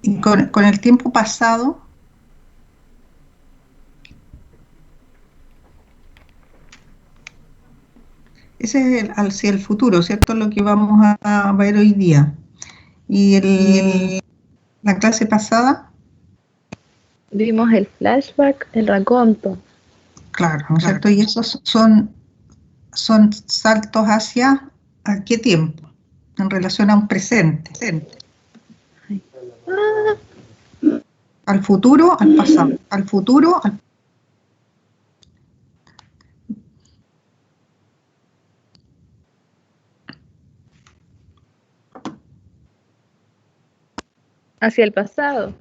Y con el tiempo pasado, ese es hacia el futuro, ¿cierto? Lo que vamos a ver hoy día. Y la clase pasada, Vimos el flashback, el raconto. claro, ¿no es cierto? Y esos son saltos hacia ¿a qué tiempo? En relación a un presente. Ah, Al futuro, al pasado. Al futuro, al hacia el pasado.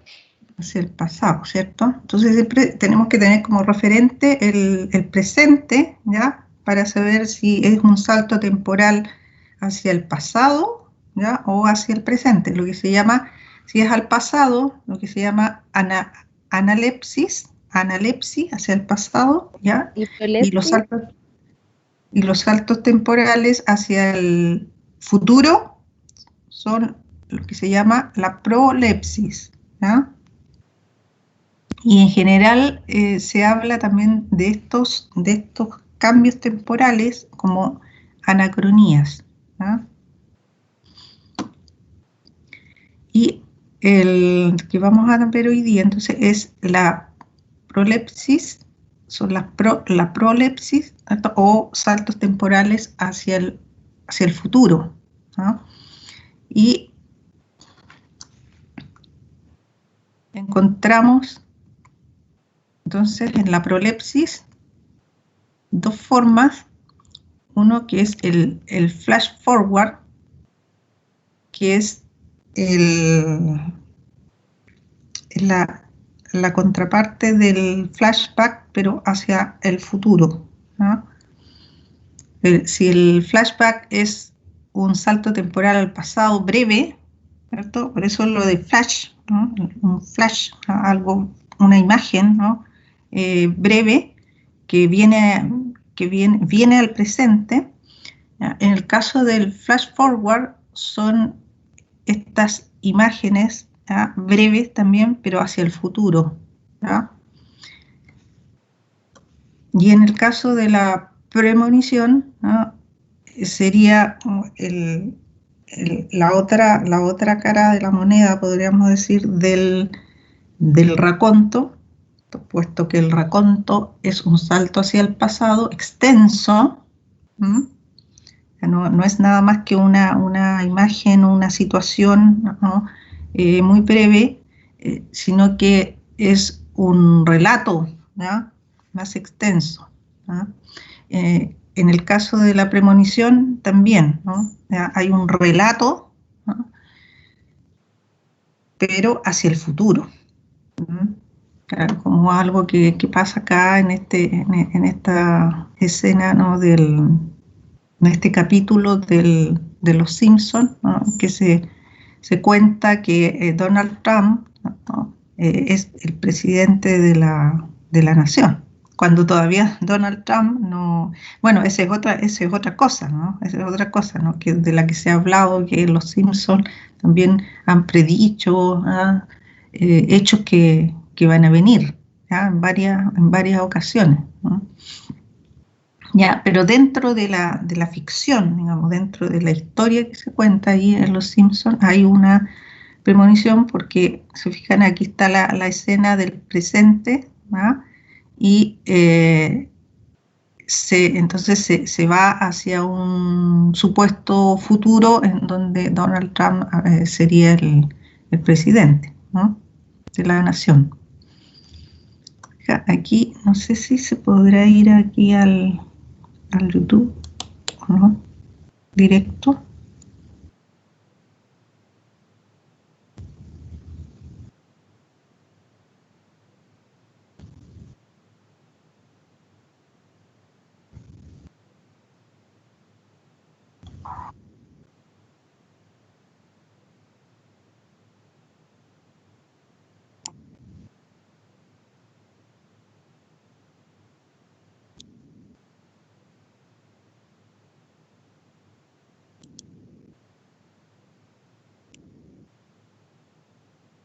hacia el pasado, ¿cierto? Entonces siempre tenemos que tener como referente el presente, ¿ya? Para saber si es un salto temporal hacia el pasado, ¿ya? O hacia el presente, lo que se llama, si es al pasado, lo que se llama analepsis, hacia el pasado, ¿ya? Y Y los prolepsis, saltos, y los saltos temporales hacia el futuro son lo que se llama la prolepsis, ¿ya? Y en general se habla también de estos cambios temporales como anacronías, ¿no? Y el que vamos a ver hoy día entonces es la prolepsis, son la prolepsis, ¿cierto? O saltos temporales hacia el futuro, ¿no? Y encontramos entonces en la prolepsis dos formas. Uno que es el flash forward, que es el, la, la contraparte del flashback, pero hacia el futuro, ¿no? Si el flashback es un salto temporal al pasado breve, ¿cierto? Por eso lo de flash, ¿no? Un flash, algo, una imagen, ¿no? Breve que viene al presente. ¿Ya? En el caso del flash forward son estas imágenes, ¿ya? Breves también, pero hacia el futuro, ¿ya? Y en el caso de la premonición, ¿no? Sería la otra cara de la moneda, podríamos decir, del raconto, puesto que el raconto es un salto hacia el pasado extenso. ¿M? No es nada más que una imagen, una situación, ¿no? Muy breve, sino que es un relato, ¿ya? Más extenso, ¿ya? En el caso de la premonición también, ¿no? ¿Ya? Hay un relato, ¿no? Pero hacia el futuro. ¿No? Claro, como algo que pasa acá en esta escena, ¿no? En este capítulo de Los Simpsons, ¿no? Que se cuenta que Donald Trump, ¿no? Es el presidente de la nación, cuando todavía Donald Trump no, bueno, esa es otra cosa, ¿no? Esa es otra cosa, ¿no? Que de la que se ha hablado, que Los Simpsons también han predicho, ¿ah? Hechos que van a venir, ¿ya? En varias ocasiones, ¿no? Ya, pero dentro de la ficción, digamos, dentro de la historia que se cuenta ahí en Los Simpsons, hay una premonición porque, se fijan, aquí está la escena del presente, ¿ah? Y entonces se va hacia un supuesto futuro en donde Donald Trump sería el presidente, ¿no? De la nación. Aquí, no sé si se podrá ir aquí al YouTube, ¿no? Directo.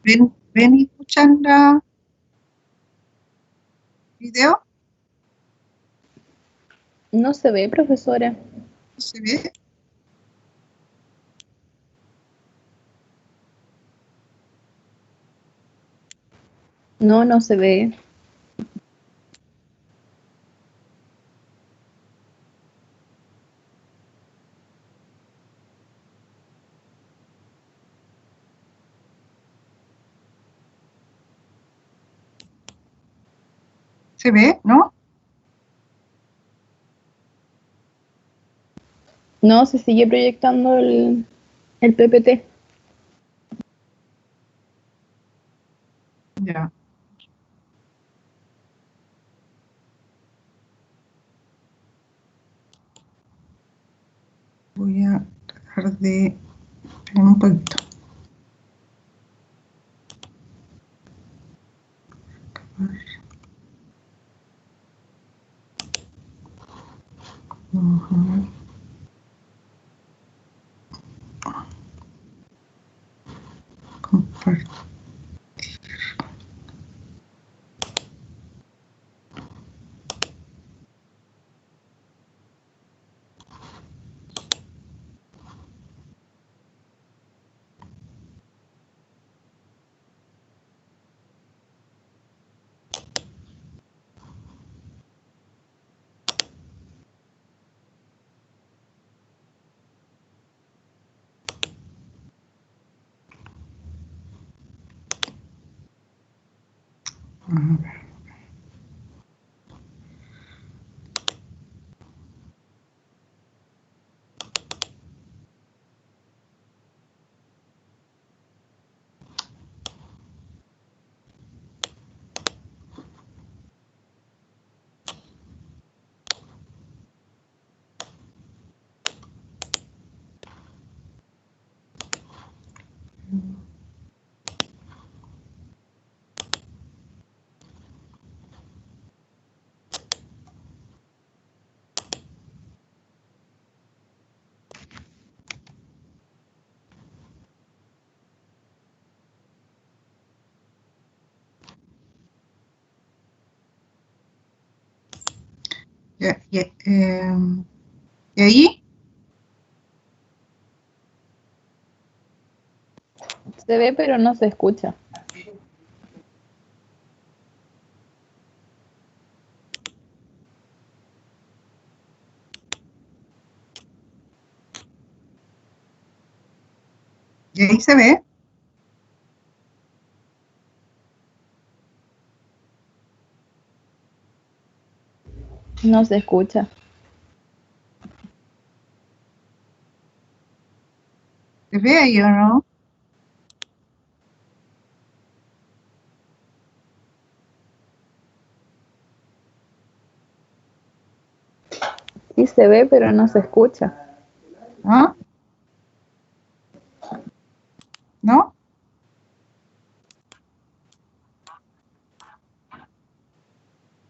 ¿Ven y escuchan la video? No se ve, profesora. ¿Se ve? No, no se ve. ¿Se ve? ¿No? No, se sigue proyectando el PPT. Ya. Voy a tratar de... Esperen un poquito. Ujú. Compartir. Ya, ya, ¿y ahí? Se ve, pero no se escucha. ¿Y ahí se ve? No se escucha. ¿Se ve ahí o no? Sí se ve, pero no se escucha. ¿Ah? ¿No?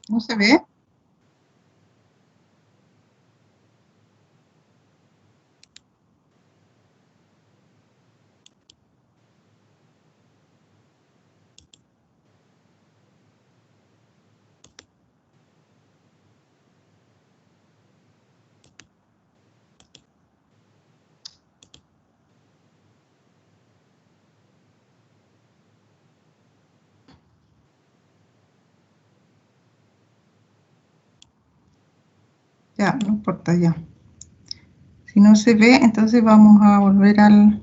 ¿No se ve? Ya, no importa ya. Si no se ve, entonces vamos a volver al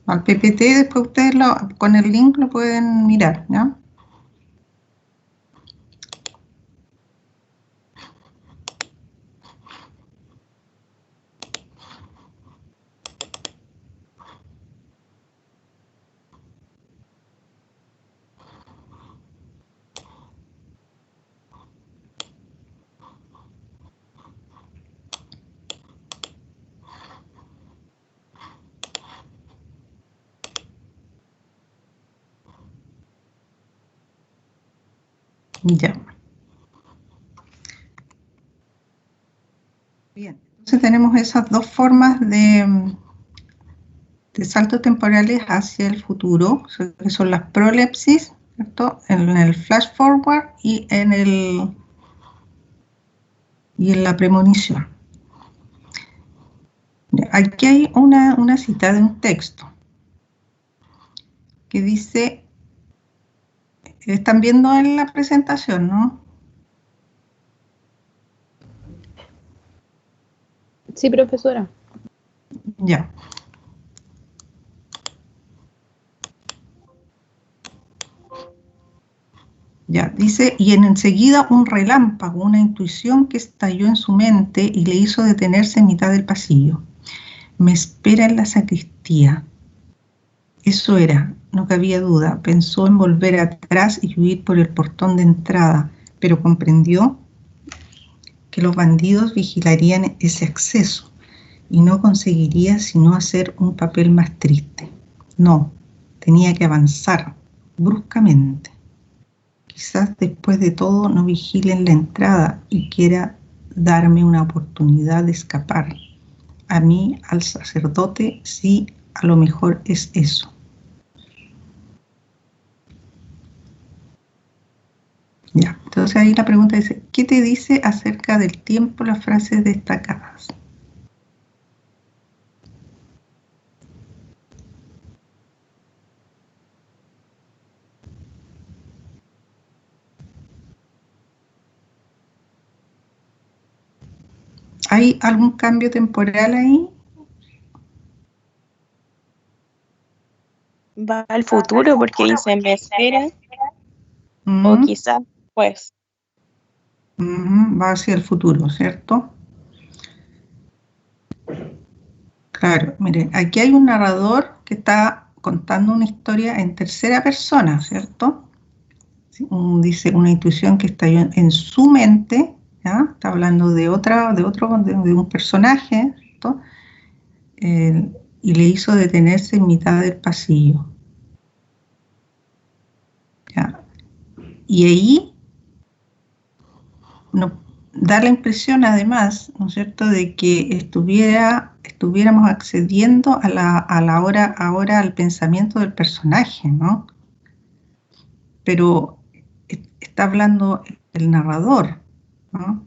PPT y después ustedes con el link lo pueden mirar, ¿ya? Ya. Bien, entonces tenemos esas dos formas de saltos temporales hacia el futuro, que son las prolepsis, ¿cierto? En el flash forward y en la premonición. Aquí hay una cita de un texto que dice, están viendo en la presentación, ¿no? Sí, profesora. Ya. Ya, dice, y enseguida un relámpago, una intuición que estalló en su mente y le hizo detenerse en mitad del pasillo. Me espera en la sacristía. Eso era, no cabía duda. Pensó en volver atrás y huir por el portón de entrada, pero comprendió que los bandidos vigilarían ese acceso y no conseguiría sino hacer un papel más triste. No, tenía que avanzar bruscamente. Quizás después de todo no vigilen la entrada y quiera darme una oportunidad de escapar. A mí, al sacerdote, sí, a lo mejor es eso. Ya, entonces ahí la pregunta dice, ¿qué te dice acerca del tiempo las frases destacadas? ¿Hay algún cambio temporal ahí? Va al futuro porque dice me espera o quizás pues. Va hacia el futuro, ¿cierto? Claro, miren, aquí hay un narrador que está contando una historia en tercera persona, ¿cierto? Dice una intuición que estalló en su mente, ¿ya? Está hablando de un personaje, ¿cierto? Y le hizo detenerse en mitad del pasillo. ¿Ya? Y ahí nos da la impresión, además, ¿no es cierto?, de que estuviéramos accediendo a la hora ahora al pensamiento del personaje, ¿no? Pero está hablando el narrador, ¿no?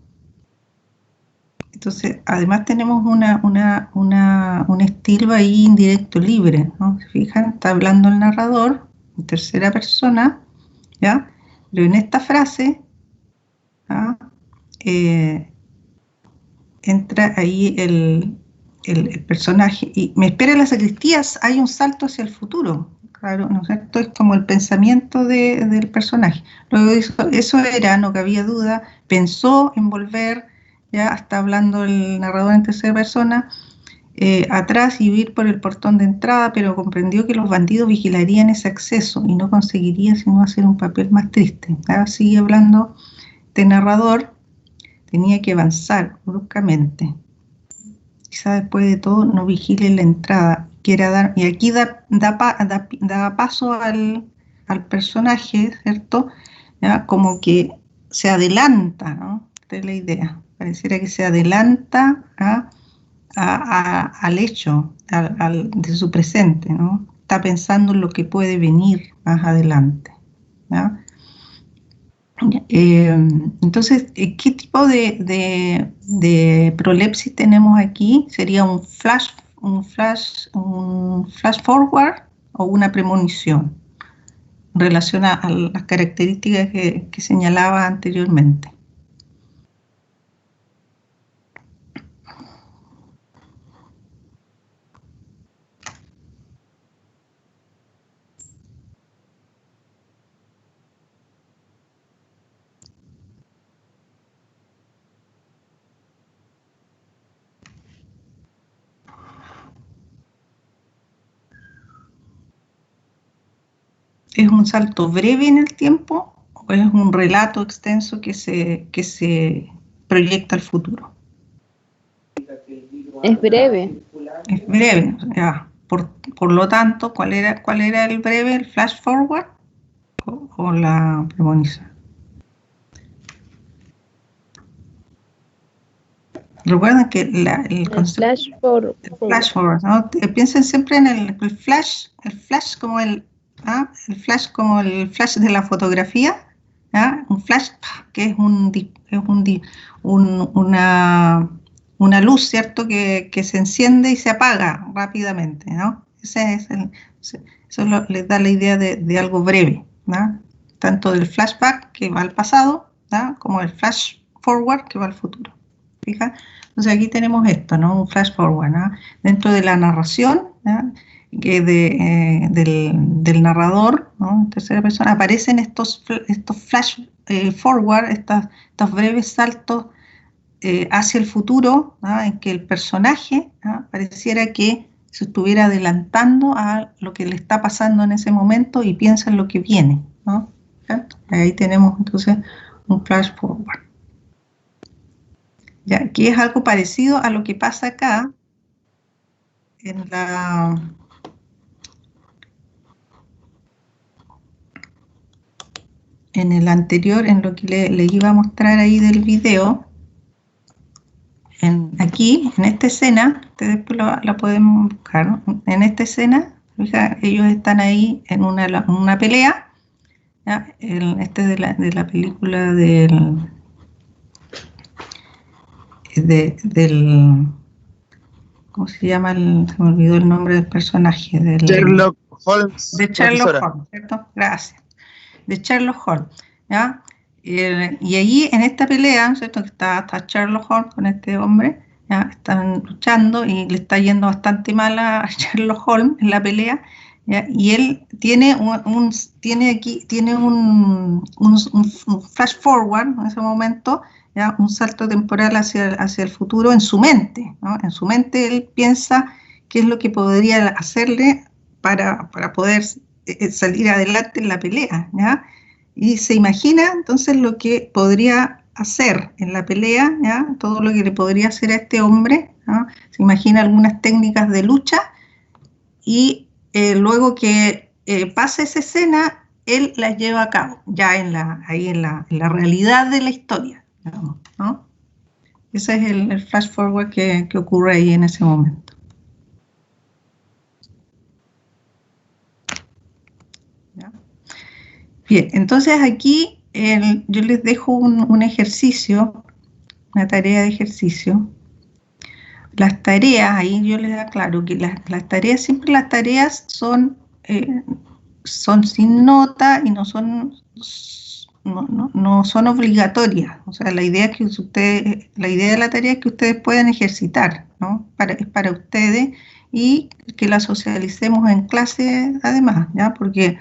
Entonces, además tenemos un estilo ahí indirecto libre, ¿no? ¿Se fijan? Está hablando el narrador en tercera persona, ¿ya? Pero en esta frase, ¿ya? Entra ahí el personaje y me espera en las sacristías, hay un salto hacia el futuro, claro, ¿no es cierto? Es como el pensamiento del personaje. Luego eso era, no cabía duda, pensó en volver, ya está hablando el narrador en tercera persona, atrás y huir por el portón de entrada, pero comprendió que los bandidos vigilarían ese acceso y no conseguiría sino hacer un papel más triste. Ahora sigue hablando de narrador, tenía que avanzar bruscamente. Quizá después de todo no vigile la entrada, quiera dar, y aquí da paso al personaje, ¿cierto? ¿Ya? Como que se adelanta, ¿no? Esta es la idea. Pareciera que se adelanta al hecho, de su presente, ¿no? Está pensando en lo que puede venir más adelante, ¿ya? Entonces, ¿qué tipo de prolepsis tenemos aquí? ¿Sería un flash forward o una premonición en relación a las características que señalaba anteriormente? ¿Es un salto breve en el tiempo o es un relato extenso que se proyecta al futuro? Es breve. Es breve, ya. Por lo tanto, ¿cuál era el breve, el flash forward o la premonición? Recuerden que el concepto flash forward, ¿no? Piensen siempre en el flash como el flash de la fotografía, ¿ah? Un flash que es una luz, ¿cierto? Que se enciende y se apaga rápidamente, ¿no? Eso les da la idea de algo breve, ¿no? Tanto del flashback que va al pasado, ¿no? Como el flash forward que va al futuro. ¿Fija? Entonces aquí tenemos esto, ¿no? Un flash forward, ¿no? Dentro de la narración, ¿no? Que del narrador, ¿no? En tercera persona, aparecen estos flash forward, estos breves saltos hacia el futuro, ¿no? En que el personaje, ¿no? Pareciera que se estuviera adelantando a lo que le está pasando en ese momento y piensa en lo que viene, ¿no? ¿Cierto? Ahí tenemos entonces un flash forward. Ya, aquí es algo parecido a lo que pasa acá en el anterior, en lo que le iba a mostrar ahí del video. Aquí, en esta escena, ustedes la pueden buscar, ¿no? En esta escena, fija, ellos están ahí en una pelea, ¿ya? Este es de la película del ¿cómo se llama? Se me olvidó el nombre del personaje. Sherlock Holmes. De Sherlock Holmes, ¿cierto? Gracias. De Sherlock Holmes, ¿ya? Y allí en esta pelea, ¿cierto? Que está Sherlock Holmes con este hombre, ¿ya? Están luchando y le está yendo bastante mal a Sherlock Holmes en la pelea, ¿ya? Y él tiene un flash forward en ese momento, ¿ya? Un salto temporal hacia el futuro en su mente, ¿no? En su mente él piensa qué es lo que podría hacerle para poder salir adelante en la pelea, ¿ya? Y se imagina entonces lo que podría hacer en la pelea, ¿ya? Todo lo que le podría hacer a este hombre, ¿no? Se imagina algunas técnicas de lucha y luego que pasa esa escena, él las lleva a cabo, ya ahí en la realidad de la historia, digamos, ¿no? Ese es el flash forward que ocurre ahí en ese momento. ¿Ya? Bien, entonces aquí yo les dejo un ejercicio, una tarea de ejercicio. Las tareas, ahí yo les aclaro que las tareas son sin nota y no son obligatorias. O sea, la idea de la tarea es que ustedes puedan ejercitar, ¿no? Es para ustedes y que la socialicemos en clase además, ¿ya? Porque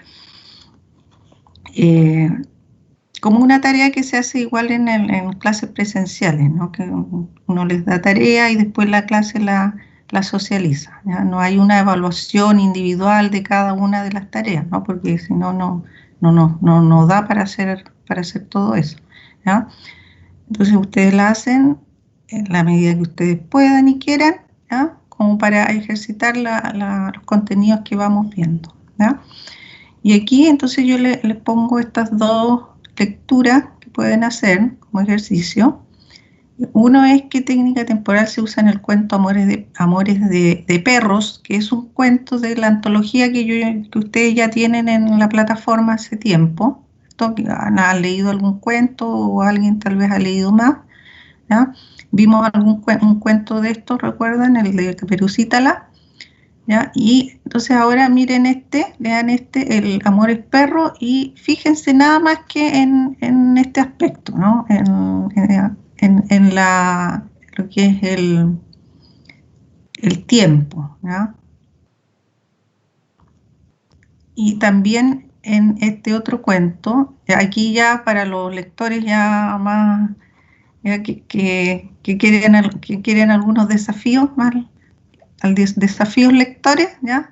como una tarea que se hace igual en clases presenciales, ¿no? Que uno les da tarea y después la clase la socializa, ¿ya? No hay una evaluación individual de cada una de las tareas, ¿no? Porque si no, no da para hacer todo eso, ¿ya? Entonces ustedes la hacen en la medida que ustedes puedan y quieran, ¿ya? Como para ejercitar los contenidos que vamos viendo, ¿ya? Y aquí entonces yo les pongo estas dos lecturas que pueden hacer como ejercicio. Uno es qué técnica temporal se usa en el cuento Amores de Perros, que es un cuento de la antología que ustedes ya tienen en la plataforma hace tiempo. ¿Han leído algún cuento o alguien tal vez ha leído más? ¿Ya? Vimos un cuento de estos, ¿recuerdan? El de Caperucita, ¿ya? Y entonces ahora miren lean el Amor es Perro y fíjense nada más que en este aspecto, ¿no? En lo que es el tiempo, ¿ya? Y también en este otro cuento, aquí ya para los lectores ya más, ya que quieren algunos desafíos más, desafíos lectores, ¿ya?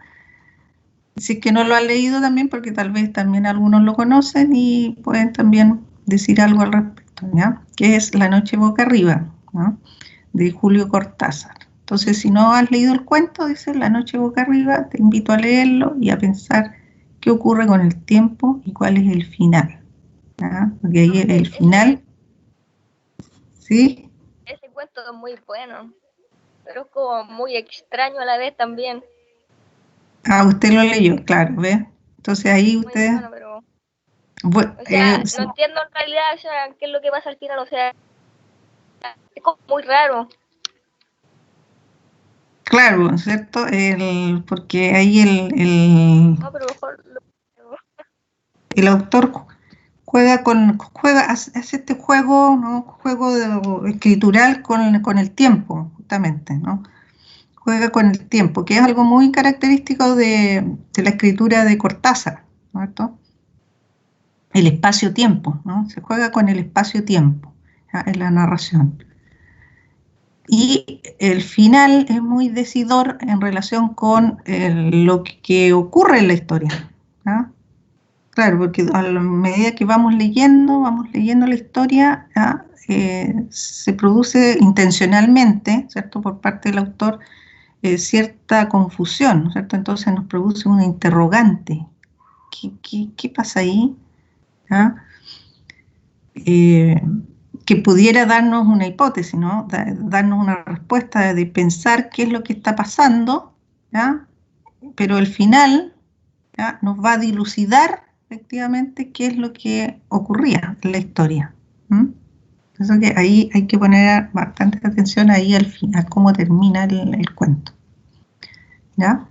Si es que no lo han leído también, porque tal vez también algunos lo conocen y pueden también decir algo al respecto, ¿ya? Que es La noche boca arriba, ¿no? De Julio Cortázar. Entonces, si no has leído el cuento, dice La noche boca arriba, te invito a leerlo y a pensar qué ocurre con el tiempo y cuál es el final, ¿ya? Porque ahí el final, ¿sí? Ese cuento es muy bueno, pero es como muy extraño a la vez también. Ah, usted lo leyó, claro, ¿ve? Entonces ahí Muy usted... bueno, pero... O O sea, no entiendo en realidad, o sea, qué es lo que pasa al final, o sea, es como muy raro. claro, ¿cierto? Porque ahí No, pero mejor el autor hace este juego, ¿no? Juego escritural con el tiempo, justamente, ¿no? Juega con el tiempo, que es algo muy característico de la escritura de Cortázar, ¿cierto? El espacio-tiempo, ¿no? Se juega con el espacio-tiempo, ¿ya? En la narración. Y el final es muy decidor en relación con lo que ocurre en la historia, ¿ya? Claro, porque a la medida que vamos leyendo la historia, ¿ya? Se produce intencionalmente, ¿cierto? Por parte del autor, cierta confusión, ¿no es cierto? Entonces nos produce una interrogante. ¿Qué pasa ahí? ¿Ah? Que pudiera darnos una hipótesis, ¿no? Darnos una respuesta de pensar qué es lo que está pasando, ¿ya? Pero el final, ¿ya? Nos va a dilucidar efectivamente qué es lo que ocurría en la historia. Entonces que ahí hay que poner bastante atención ahí al final, cómo termina el cuento. ¿Ya?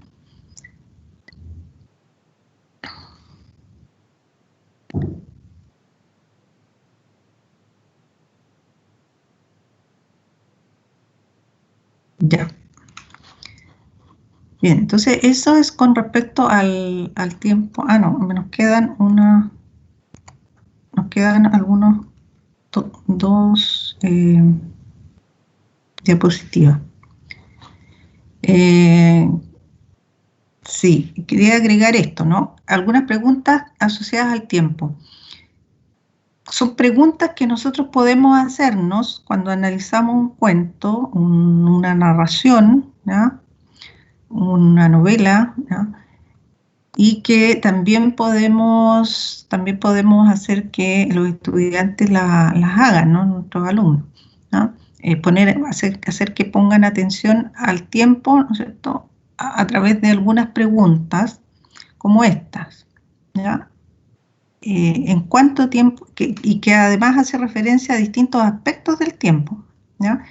Ya. Bien, entonces eso es con respecto al tiempo. Ah, no, nos quedan algunos dos diapositivas. Sí, quería agregar esto, ¿no? Algunas preguntas asociadas al tiempo. Son preguntas que nosotros podemos hacernos cuando analizamos un cuento, una narración, ¿ya? Una novela, ¿ya? Y que también podemos hacer que los estudiantes las hagan, ¿no? Nuestros alumnos, ¿no? Hacer que pongan atención al tiempo, ¿no es cierto?, a través de algunas preguntas como estas, ¿ya? ¿En cuánto tiempo? Y que además hace referencia a distintos aspectos del tiempo, ¿ya?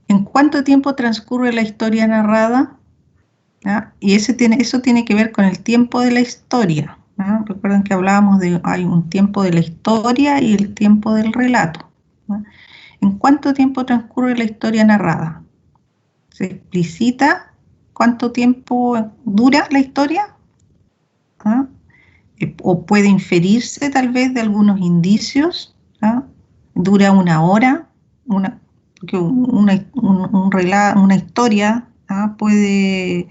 ¿En cuánto tiempo transcurre la historia narrada? ¿Ya? Y eso tiene que ver con el tiempo de la historia, ¿no? Recuerden que hablábamos hay un tiempo de la historia y el tiempo del relato, ¿no? ¿En cuánto tiempo transcurre la historia narrada? ¿Se explicita cuánto tiempo dura la historia? ¿Ah? O puede inferirse tal vez de algunos indicios, ¿ah? Dura una hora, porque una historia, ¿ah? Puede,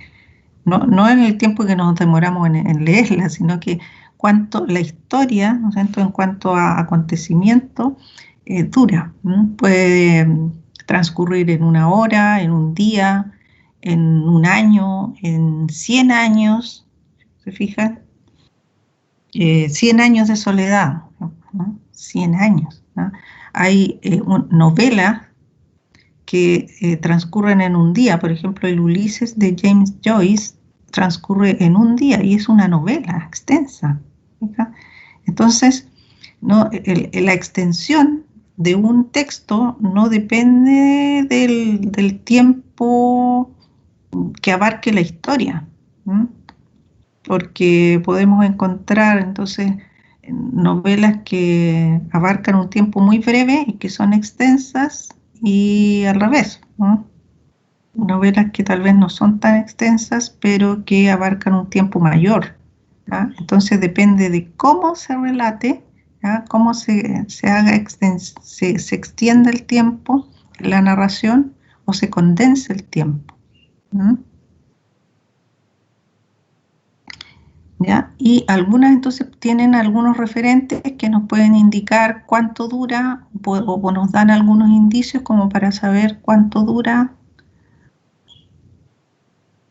no en el tiempo que nos demoramos en leerla, sino que cuánto la historia, ¿no es cierto?, en cuanto a acontecimiento, dura. Puede transcurrir en una hora, en un día, en un año, en 100 años, ¿se fijan? 100 años de soledad, ¿no? 100 años, ¿no? Hay novelas que transcurren en un día. Por ejemplo, el Ulises de James Joyce transcurre en un día y es una novela extensa, ¿verdad? Entonces, la extensión de un texto no depende del tiempo que abarque la historia, ¿sí? Porque podemos encontrar entonces novelas que abarcan un tiempo muy breve y que son extensas, y al revés, ¿no? Novelas que tal vez no son tan extensas, pero que abarcan un tiempo mayor, ¿ya? Entonces depende de cómo se relate, ¿ya? Cómo se extiende el tiempo, la narración, o se condensa el tiempo, ¿no? ¿Ya? Y algunas entonces tienen algunos referentes que nos pueden indicar cuánto dura, o nos dan algunos indicios como para saber cuánto dura,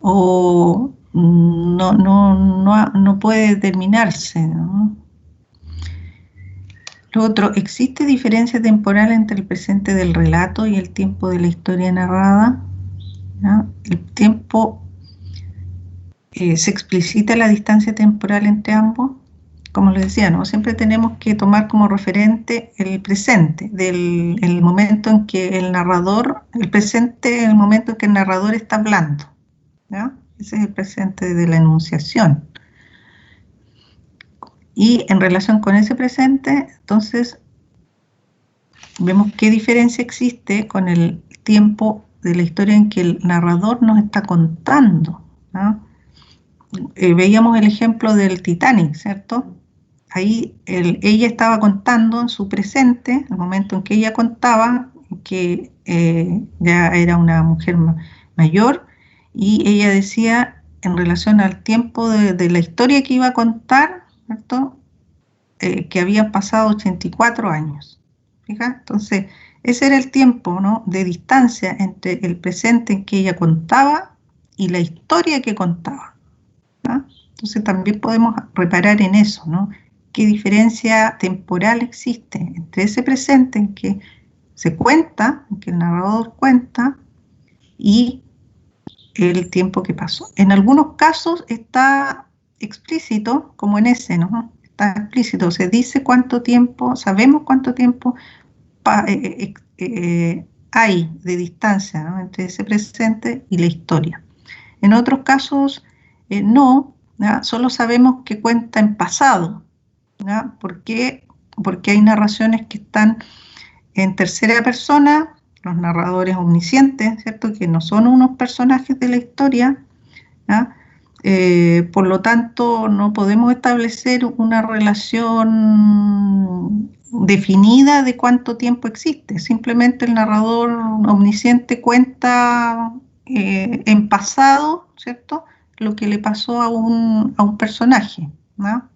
o no puede determinarse, ¿no? Lo otro, ¿existe diferencia temporal entre el presente del relato y el tiempo de la historia narrada? ¿No? El tiempo, ¿se explicita la distancia temporal entre ambos? Como les decía, ¿no? Siempre tenemos que tomar como referente el presente, el momento en que el narrador, el presente, el momento en que el narrador está hablando, ¿no? Ese es el presente de la enunciación. Y en relación con ese presente, entonces, vemos qué diferencia existe con el tiempo de la historia en que el narrador nos está contando, ¿no? Veíamos el ejemplo del Titanic, ¿cierto? Ahí ella estaba contando en su presente, el momento en que ella contaba, que ya era una mujer mayor, y ella decía en relación al tiempo de la historia que iba a contar, ¿cierto? Que habían pasado 84 años. ¿Fija? Entonces, ese era el tiempo, ¿no?, de distancia entre el presente en que ella contaba y la historia que contaba, ¿no? Entonces también podemos reparar en eso, ¿no? ¿Qué diferencia temporal existe entre ese presente en que se cuenta, en que el narrador cuenta, y el tiempo que pasó? En algunos casos está explícito, como en ese, ¿no? Está explícito, se dice cuánto tiempo, sabemos cuánto tiempo hay de distancia, ¿no?, entre ese presente y la historia. En otros casos no, ¿no? Solo sabemos que cuenta en pasado, ¿no? ¿Por qué? Porque hay narraciones que están en tercera persona, los narradores omniscientes, ¿cierto?, que no son unos personajes de la historia, ¿no? Por lo tanto, no podemos establecer una relación definida de cuánto tiempo existe. Simplemente el narrador omnisciente cuenta en pasado, ¿cierto?, lo que le pasó a un personaje, ¿no?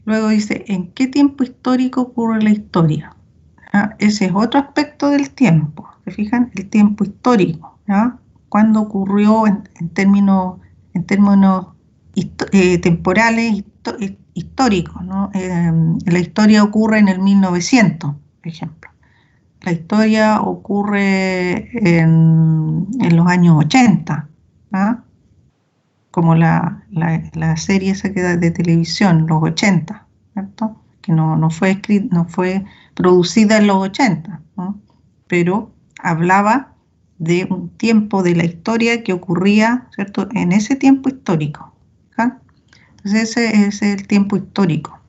Luego dice, ¿en qué tiempo histórico ocurre la historia? ¿Ah? Ese es otro aspecto del tiempo. ¿Se fijan? El tiempo histórico, ¿no? ¿Cuándo ocurrió en términos temporales históricos, ¿no? La historia ocurre en el 1900, por ejemplo. La historia ocurre en los años 80, ¿no? Como la serie esa que da de televisión, los 80, ¿cierto? Que no fue producida en los 80, ¿no? Pero hablaba de un tiempo de la historia que ocurría, ¿cierto?, en ese tiempo histórico, ¿ja? Entonces ese es el tiempo histórico.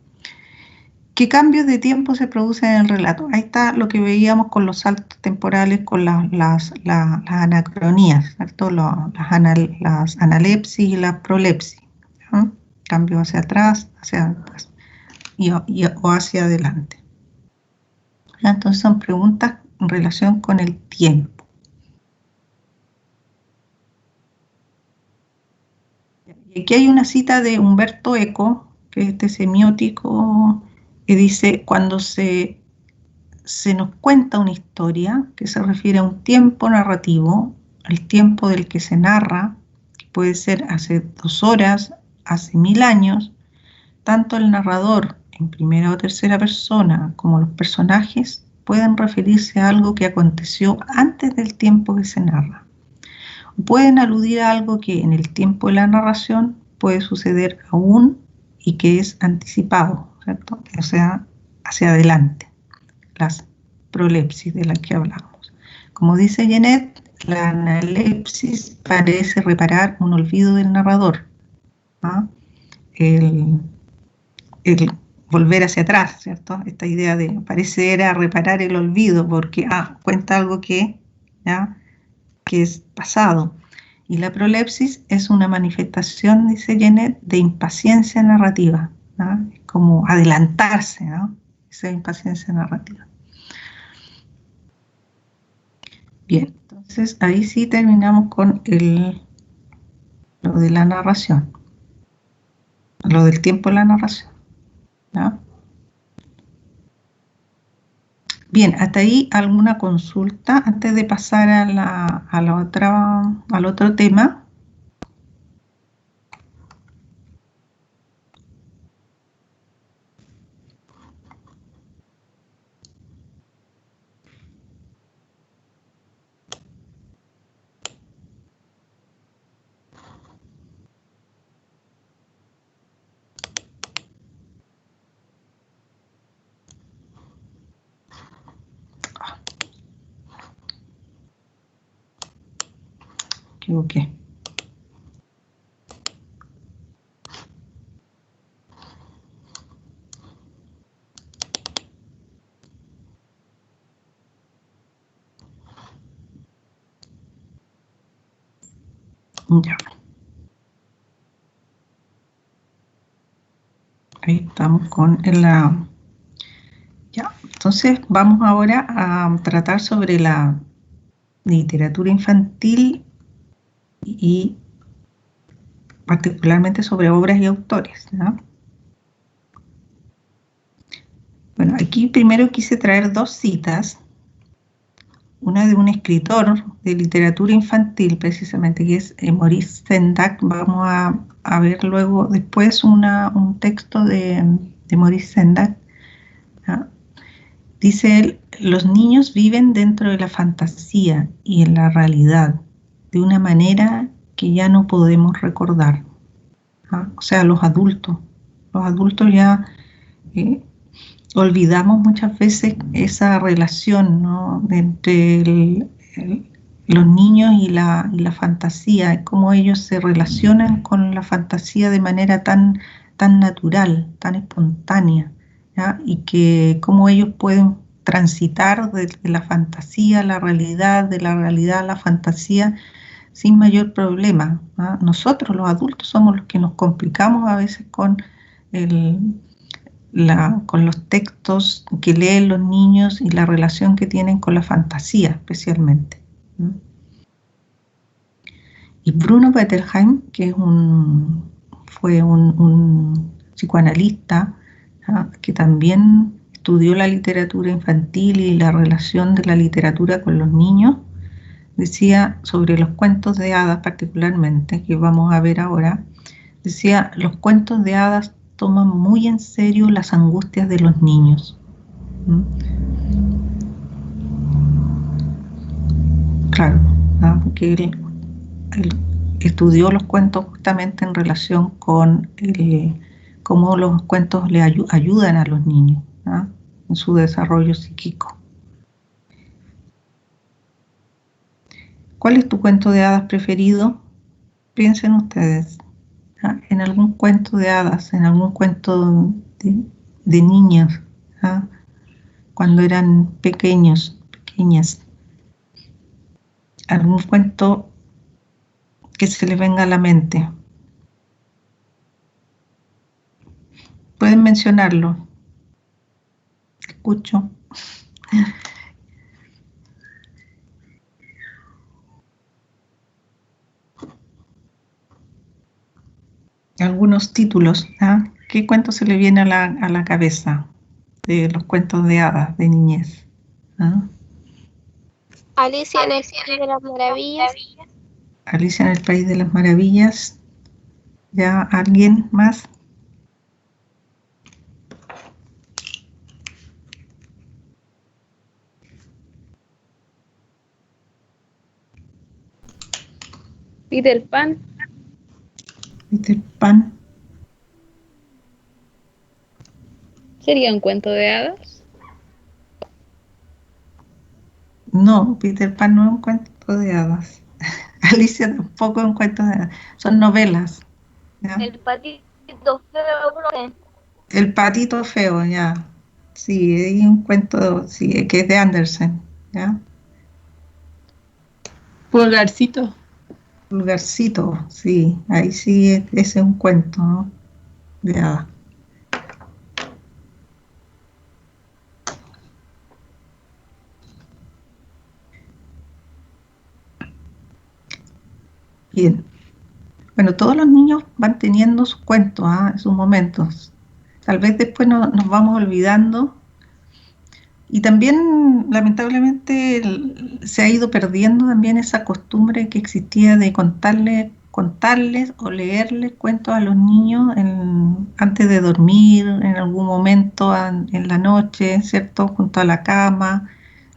¿Qué cambios de tiempo se producen en el relato? Ahí está lo que veíamos con los saltos temporales, con las anacronías, ¿cierto? Las analepsis y las prolepsis, ¿no? Cambio hacia atrás, o hacia adelante. Entonces son preguntas en relación con el tiempo. Y aquí hay una cita de Umberto Eco, que es este semiótico, que dice, cuando se nos cuenta una historia que se refiere a un tiempo narrativo, el tiempo del que se narra, que puede ser hace 2 horas, hace 1000 años, tanto el narrador en primera o tercera persona como los personajes pueden referirse a algo que aconteció antes del tiempo que se narra. Pueden aludir a algo que en el tiempo de la narración puede suceder aún y que es anticipado, ¿cierto? O sea, hacia adelante. Las prolepsis de las que hablamos. Como dice Genet, la analepsis parece reparar un olvido del narrador, ¿no? El volver hacia atrás, ¿cierto? Esta idea de parecer reparar el olvido porque cuenta algo que es pasado. Y la prolepsis es una manifestación, dice Genet, de impaciencia narrativa, ¿no? Es como adelantarse, ¿no? Esa impaciencia narrativa. Bien, entonces ahí sí terminamos con lo de la narración, lo del tiempo de la narración, ¿no? Bien, hasta ahí alguna consulta antes de pasar al otro tema. equivoqué. Ya. Ahí estamos con la... Ya, entonces vamos ahora a tratar sobre la literatura infantil y particularmente sobre obras y autores, ¿no? Bueno, aquí primero quise traer dos citas, una de un escritor de literatura infantil precisamente, que es Maurice Sendak. Vamos a ver luego después un texto de Maurice Sendak, ¿no? Dice él: los niños viven dentro de la fantasía y en la realidad de una manera que ya no podemos recordar. ¿Ah? O sea, los adultos ya olvidamos muchas veces esa relación, ¿no?, entre los niños y la fantasía, cómo ellos se relacionan con la fantasía de manera tan natural, tan espontánea, ¿ya? Y que cómo ellos pueden transitar de la fantasía a la realidad, de la realidad a la fantasía, sin mayor problema, ¿ah? Nosotros los adultos somos los que nos complicamos a veces con los textos que leen los niños y la relación que tienen con la fantasía especialmente. Y Bruno Bettelheim, que fue un psicoanalista, ¿ah?, que también estudió la literatura infantil y la relación de la literatura con los niños, decía sobre los cuentos de hadas particularmente, que vamos a ver ahora, decía: los cuentos de hadas toman muy en serio las angustias de los niños. Claro, ¿no? Porque él estudió los cuentos justamente en relación con cómo los cuentos le ayudan a los niños, ¿no?, en su desarrollo psíquico. ¿Cuál es tu cuento de hadas preferido? Piensen ustedes, ¿ah?, en algún cuento de hadas, en algún cuento de niños, ¿ah?, cuando eran pequeñas, algún cuento que se les venga a la mente. Pueden mencionarlo. Escucho. Algunos títulos, ¿ah? ¿Qué cuento se le viene a la cabeza de los cuentos de hadas de niñez? ¿Ah? Alicia en el País de las Maravillas. Alicia en el País de las Maravillas. ¿Ya alguien más? Peter Pan. Peter Pan. ¿Sería un cuento de hadas? No, Peter Pan no es un cuento de hadas. Alicia tampoco es un cuento de hadas. Son novelas, ¿ya? El patito feo. El patito feo, ya. Sí, hay un cuento, sí, que es de Andersen, ¿ya? Pulgarcito. Pulgarcito, sí, ahí sí, ese es un cuento, ¿no?, de hadas. Bien. Bueno, todos los niños van teniendo sus cuentos, ¿ah?, en sus momentos. Tal vez después nos vamos olvidando. Y también, lamentablemente, se ha ido perdiendo también esa costumbre que existía de contarles o leerles cuentos a los niños antes de dormir, en algún momento en la noche, ¿cierto?, junto a la cama,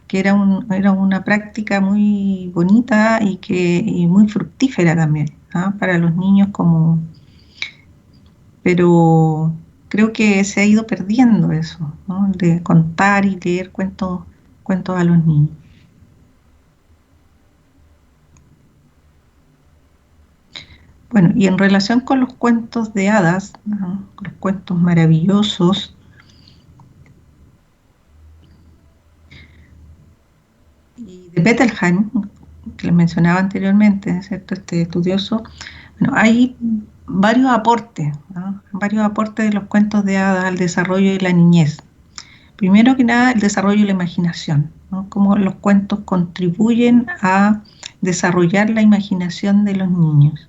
que era una práctica muy bonita y muy fructífera también, ¿ah?, para los niños pero creo que se ha ido perdiendo eso, ¿no?, de contar y leer cuentos a los niños. Bueno, y en relación con los cuentos de hadas, ¿no? Los cuentos maravillosos, y de Bettelheim, que les mencionaba anteriormente, ¿cierto? Este estudioso, bueno, hay varios aportes, ¿no? Varios aportes de los cuentos de hadas al desarrollo de la niñez. Primero que nada, el desarrollo de la imaginación, ¿no? Cómo los cuentos contribuyen a desarrollar la imaginación de los niños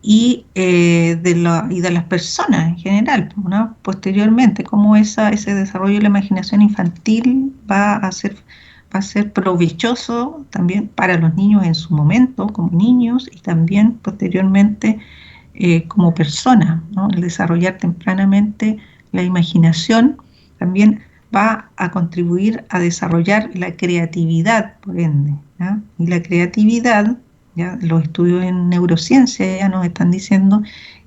y de las personas en general, ¿no? Posteriormente, cómo ese desarrollo de la imaginación infantil va a ser provechoso también para los niños en su momento, como niños, y también posteriormente como personas, ¿no? El desarrollar tempranamente la imaginación también va a contribuir a desarrollar la creatividad, por ende, ¿ya? Y la creatividad, ya los estudios en neurociencia ya nos están diciendo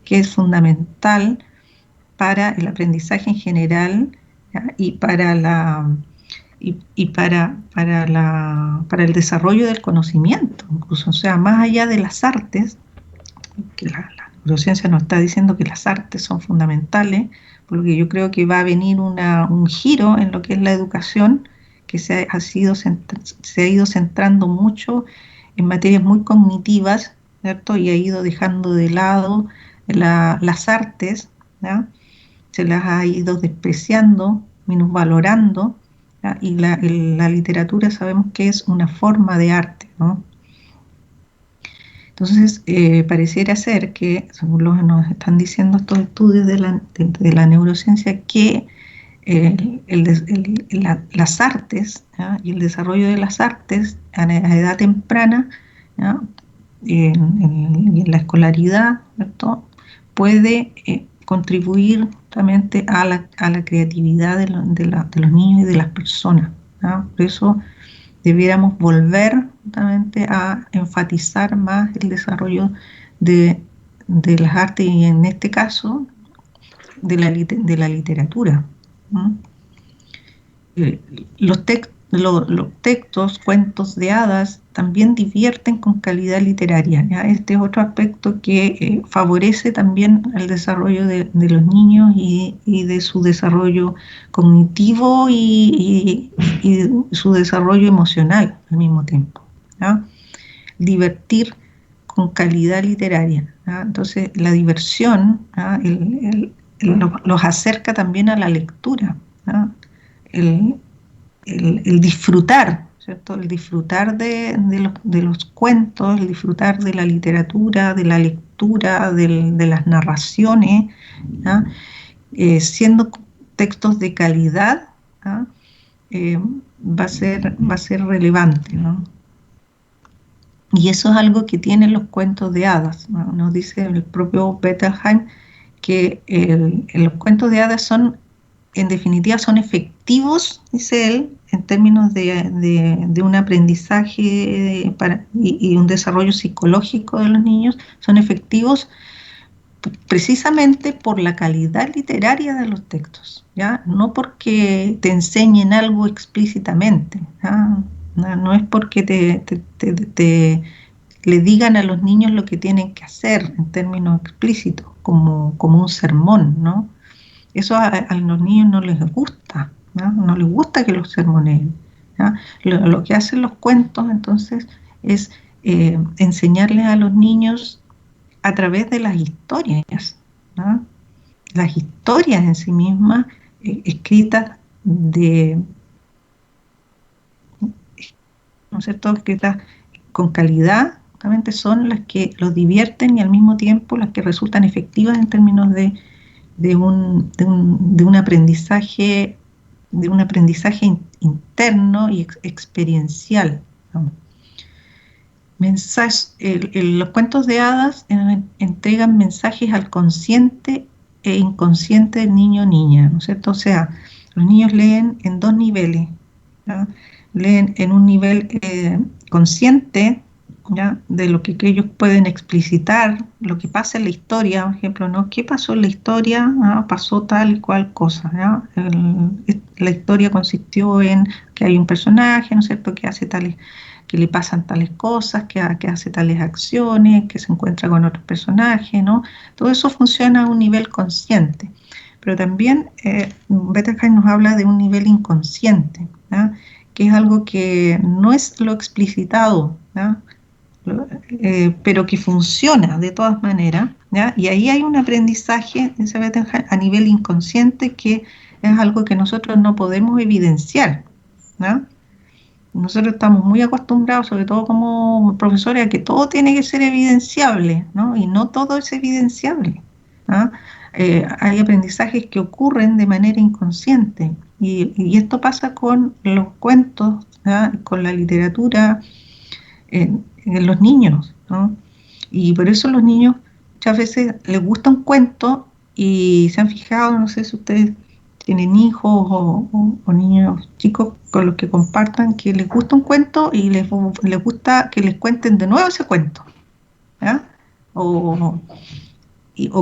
que es fundamental para el aprendizaje en general, ¿ya? Y para el desarrollo del conocimiento, incluso, o sea, más allá de las artes, que la neurociencia nos está diciendo que las artes son fundamentales, porque yo creo que va a venir un giro en lo que es la educación, que se ha ido centrando mucho en materias muy cognitivas, ¿cierto? Y ha ido dejando de lado las artes, ¿ya? Se las ha ido despreciando, minusvalorando, ¿ya? Y la literatura sabemos que es una forma de arte, ¿no? Entonces, pareciera ser que, según lo que nos están diciendo estos estudios de la neurociencia, que las artes, ¿ya? Y el desarrollo de las artes a edad temprana, ¿ya? En la escolaridad, ¿cierto? Puede contribuir justamente a la creatividad de los niños y de las personas, ¿ya? Por eso debiéramos volver justamente a enfatizar más el desarrollo de las artes y en este caso de la literatura, ¿no? Los textos, cuentos de hadas también divierten con calidad literaria, ¿ya? Este es otro aspecto que favorece también el desarrollo de los niños y de su desarrollo cognitivo y su desarrollo emocional al mismo tiempo, ¿ya? Divertir con calidad literaria, ¿ya? Entonces la diversión, ¿ya? Los acerca también a la lectura, ¿ya? El disfrutar, ¿cierto? El disfrutar de los cuentos, el disfrutar de la literatura, de la lectura, de las narraciones, ¿ya? Siendo textos de calidad, ¿ya? Va a ser relevante, ¿no? Y eso es algo que tienen los cuentos de hadas, ¿no? Nos dice el propio Bettelheim que los cuentos de hadas en definitiva, son efectivos, dice él, en términos de un aprendizaje y un desarrollo psicológico de los niños, son efectivos precisamente por la calidad literaria de los textos, ¿ya? No porque te enseñen algo explícitamente, ¿ya? No es porque le digan a los niños lo que tienen que hacer en términos explícitos, como un sermón, ¿no? Eso a los niños no les gusta, ¿no? No les gusta que los sermoneen, ¿ya? Lo que hacen los cuentos, entonces, es enseñarles a los niños a través de las historias, ¿no? Las historias en sí mismas, escritas ¿no es cierto?, escritas con calidad, justamente son las que los divierten y al mismo tiempo las que resultan efectivas en términos de un aprendizaje interno y experiencial, ¿no? Los cuentos de hadas entregan mensajes al consciente e inconsciente del niño o niña, ¿no es cierto? O sea, los niños leen en dos niveles, ¿no? Leen en un nivel consciente, ¿ya?, de lo que ellos pueden explicitar, lo que pasa en la historia, por ejemplo, ¿no? ¿Qué pasó en la historia? Pasó tal y cual cosa, ¿ya? La historia consistió en que hay un personaje, ¿no es cierto?, que hace que le pasan tales cosas, que hace tales acciones, que se encuentra con otros personajes, ¿no? Todo eso funciona a un nivel consciente. Pero también Bettelheim nos habla de un nivel inconsciente, ¿no? Que es algo que no es lo explicitado, ¿no? Pero que funciona de todas maneras, ¿ya? Y ahí hay un aprendizaje, dice Bettelheim, a nivel inconsciente, que es algo que nosotros no podemos evidenciar, ¿no? Nosotros estamos muy acostumbrados, sobre todo como profesores, a que todo tiene que ser evidenciable, ¿no? Y no todo es evidenciable, ¿no? Hay aprendizajes que ocurren de manera inconsciente, y esto pasa con los cuentos, ¿no? Con la literatura, en los niños, ¿no? Y por eso los niños muchas veces les gusta un cuento y se han fijado, no sé si ustedes tienen hijos o niños chicos con los que compartan, que les gusta un cuento y les gusta que les cuenten de nuevo ese cuento, ¿ya? O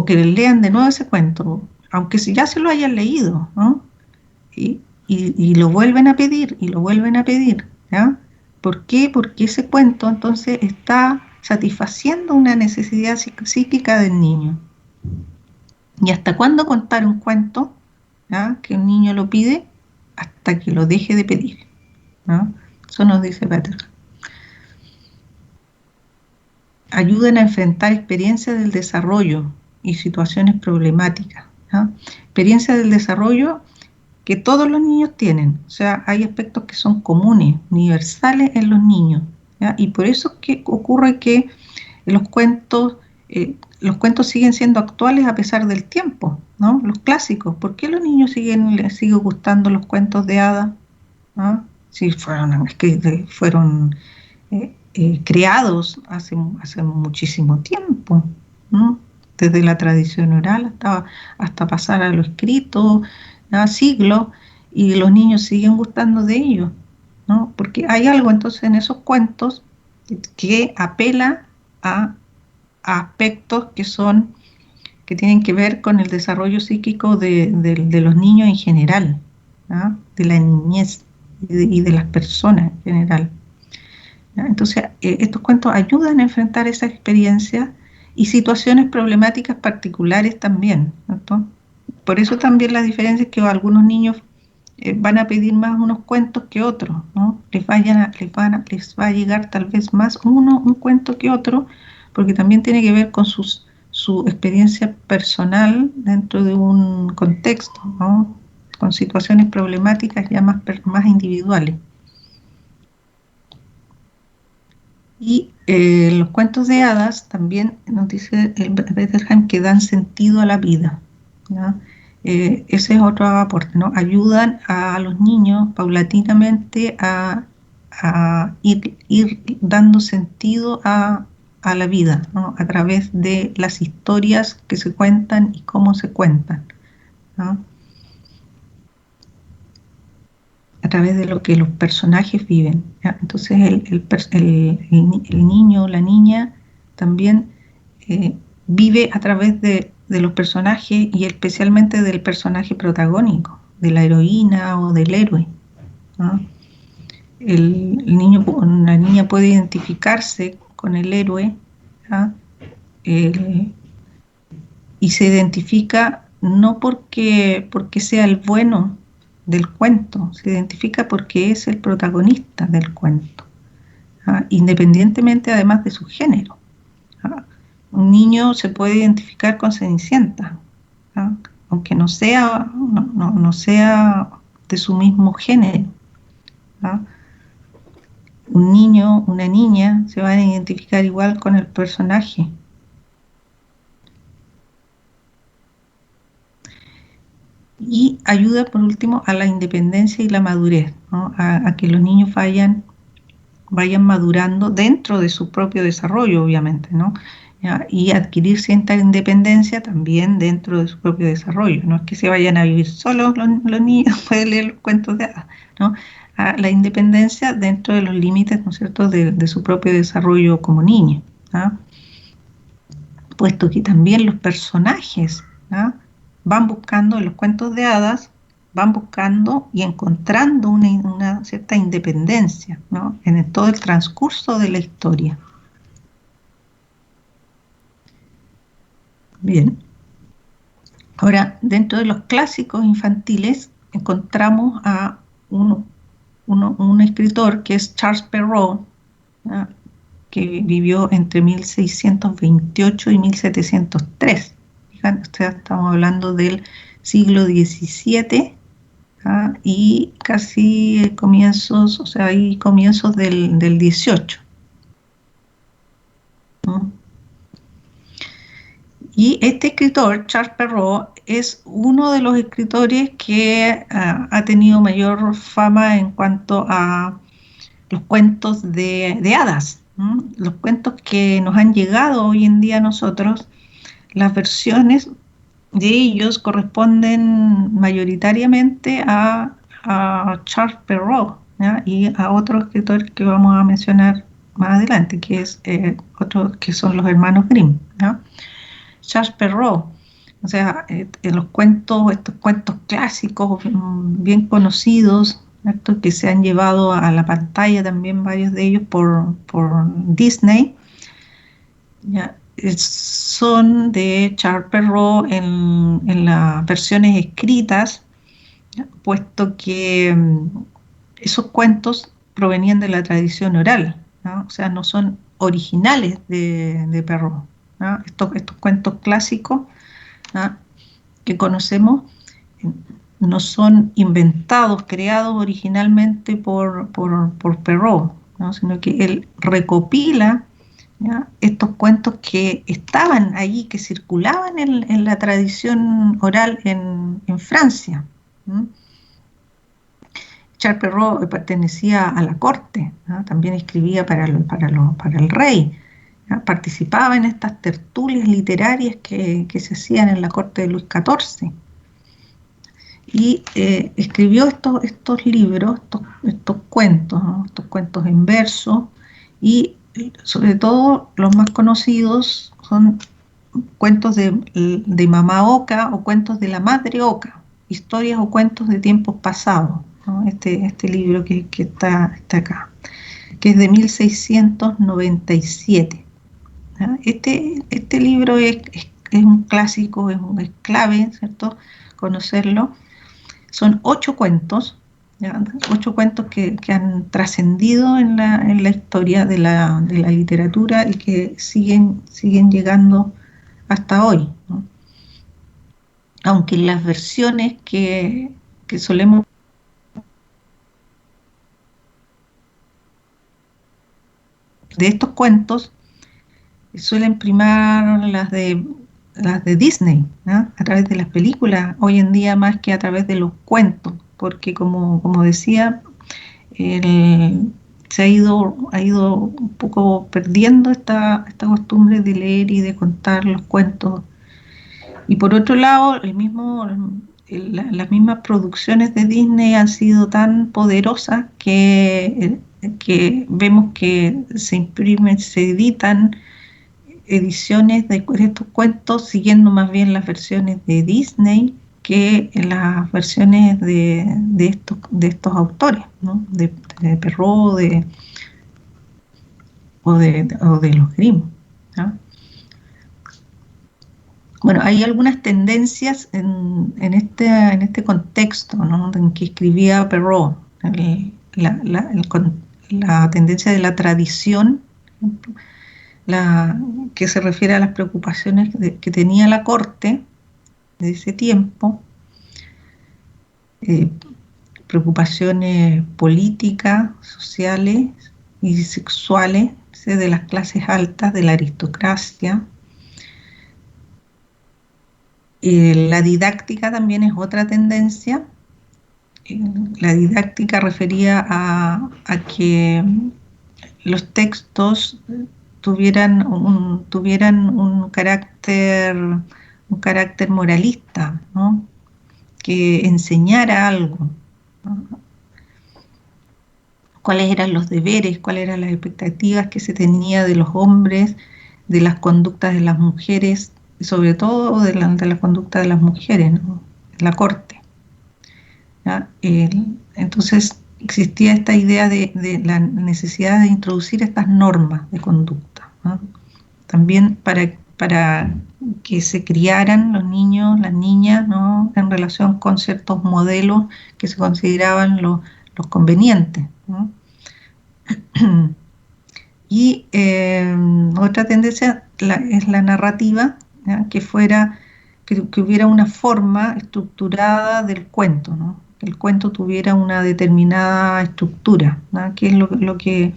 que les lean de nuevo ese cuento, aunque ya se lo hayan leído, ¿no? Y lo vuelven a pedir y lo vuelven a pedir, ¿ya? ¿Por qué? Porque ese cuento entonces está satisfaciendo una necesidad psíquica del niño. ¿Y hasta cuándo contar un cuento, ¿ya? Que un niño lo pide? Hasta que lo deje de pedir, ¿no? Eso nos dice Bettelheim. Ayudan a enfrentar experiencias del desarrollo y situaciones problemáticas, ¿no? Experiencias del desarrollo que todos los niños tienen, o sea, hay aspectos que son comunes, universales en los niños, ¿ya? Y por eso es que ocurre que los cuentos siguen siendo actuales a pesar del tiempo, ¿no? Los clásicos. ¿Por qué a los niños les sigue gustando los cuentos de hadas, ¿no? Si fueron creados hace muchísimo tiempo, ¿no? Desde la tradición oral hasta pasar a lo escrito, ¿no? Siglos, y los niños siguen gustando de ellos, ¿no? Porque hay algo entonces en esos cuentos que apela a aspectos que tienen que ver con el desarrollo psíquico de los niños en general, ¿no? De la niñez y de las personas en general, ¿no? Entonces, estos cuentos ayudan a enfrentar esa experiencia y situaciones problemáticas particulares también, ¿no? Por eso también la diferencia es que algunos niños van a pedir más unos cuentos que otros, ¿no? Les va a llegar tal vez más un cuento que otro, porque también tiene que ver con su experiencia personal dentro de un contexto, ¿no? Con situaciones problemáticas ya más individuales. Y los cuentos de hadas también nos dice Bettelheim que dan sentido a la vida, ¿no? Ese es otro aporte, ¿no? Ayudan a los niños paulatinamente a ir dando sentido a la vida, ¿no? A través de las historias que se cuentan y cómo se cuentan, ¿no? A través de lo que los personajes viven, ¿ya? Entonces el niño o la niña también vive a través de los personajes, y especialmente del personaje protagónico, de la heroína o del héroe, ¿no? El niño o la niña puede identificarse con el héroe, ¿no? Y se identifica no porque sea el bueno del cuento, se identifica porque es el protagonista del cuento, ¿no? Independientemente además de su género, ¿no? Un niño se puede identificar con Cenicienta, ¿no? Aunque no sea de su mismo género, ¿no? Un niño, una niña se van a identificar igual con el personaje. Y ayuda, por último, a la independencia y la madurez, ¿no? A que los niños vayan madurando dentro de su propio desarrollo, obviamente, ¿no? Y adquirir cierta independencia también dentro de su propio desarrollo. No es que se vayan a vivir solos los niños, pueden leer los cuentos de hadas, ¿no? La independencia dentro de los límites, ¿no es cierto?, de su propio desarrollo como niño, ¿no? Puesto que también los personajes, ¿no?, van buscando en los cuentos de hadas van buscando y encontrando una cierta independencia, ¿no?, en todo el transcurso de la historia. Bien. Ahora, dentro de los clásicos infantiles encontramos a un escritor que es Charles Perrault, ¿no?, que vivió entre 1628 y 1703. Fíjate, estamos hablando del siglo XVII, ¿ah?, y casi comienzos, o sea, ahí comienzos del XVIII. ¿No? Y este escritor, Charles Perrault, es uno de los escritores que ha tenido mayor fama en cuanto a los cuentos de hadas, ¿no?, los cuentos que nos han llegado hoy en día a nosotros. Las versiones de ellos corresponden mayoritariamente a Charles Perrault, ¿ya?, y a otro escritor que vamos a mencionar más adelante, que es que son los hermanos Grimm, ¿ya? Charles Perrault, o sea, en los cuentos, estos cuentos clásicos bien conocidos, ¿cierto?, que se han llevado a la pantalla también varios de ellos por Disney, ¿ya?, son de Charles Perrault en las versiones escritas, ¿ya?, puesto que esos cuentos provenían de la tradición oral, ¿no?, o sea, no son originales de Perrault, ¿no? Estos cuentos clásicos, ¿no?, que conocemos no son inventados, creados originalmente por Perrault, ¿no?, sino que él recopila, ¿ya?, estos cuentos que estaban allí, que circulaban en la tradición oral en Francia, ¿no? Charles Perrault pertenecía a la corte, ¿no?, también escribía para el rey, ¿no?, participaba en estas tertulias literarias que se hacían en la corte de Luis XIV. Y escribió estos libros, estos cuentos, ¿no?, estos cuentos en verso, y sobre todo los más conocidos son cuentos de Mamá Oca o cuentos de la Madre Oca, historias o cuentos de tiempos pasados, ¿no? Este libro que está acá, que es de 1697. ¿Ya? Este libro es un clásico, es clave, ¿cierto?, conocerlo. Son 8 cuentos, ¿ya?, 8 cuentos que han trascendido en la historia de la literatura y que siguen llegando hasta hoy, ¿no? Aunque las versiones que solemos de estos cuentos suelen primar las de Disney, ¿no?, a través de las películas, hoy en día más que a través de los cuentos, porque como decía, se ha ido un poco perdiendo esta costumbre de leer y de contar los cuentos. Y por otro lado, las mismas producciones de Disney han sido tan poderosas que vemos que se imprimen, se editan ediciones de estos cuentos siguiendo más bien las versiones de Disney que las versiones de estos autores, ¿no?, de Perrault o de los Grimm, ¿no? Bueno, hay algunas tendencias en este contexto, ¿no?, en que escribía Perrault, la tendencia de la tradición, que se refiere a las preocupaciones que tenía la corte de ese tiempo, preocupaciones políticas, sociales y sexuales, de las clases altas, de la aristocracia. La didáctica también es otra tendencia. La didáctica refería a que los textos tuvieran un carácter moralista, ¿no?, que enseñara algo, ¿no?, cuáles eran los deberes, cuáles eran las expectativas que se tenía de los hombres, de las conductas de las mujeres, y sobre todo de la conducta de las mujeres, ¿no?, en la corte. ¿ya? Entonces existía esta idea de la necesidad de introducir estas normas de conducta, ¿no? También para que se criaran los niños, las niñas, ¿no? En relación con ciertos modelos que se consideraban los convenientes, ¿no? Y otra tendencia es la narrativa, ¿ya? Que hubiera una forma estructurada del cuento, ¿no? Que el cuento tuviera una determinada estructura, ¿no? Que es lo que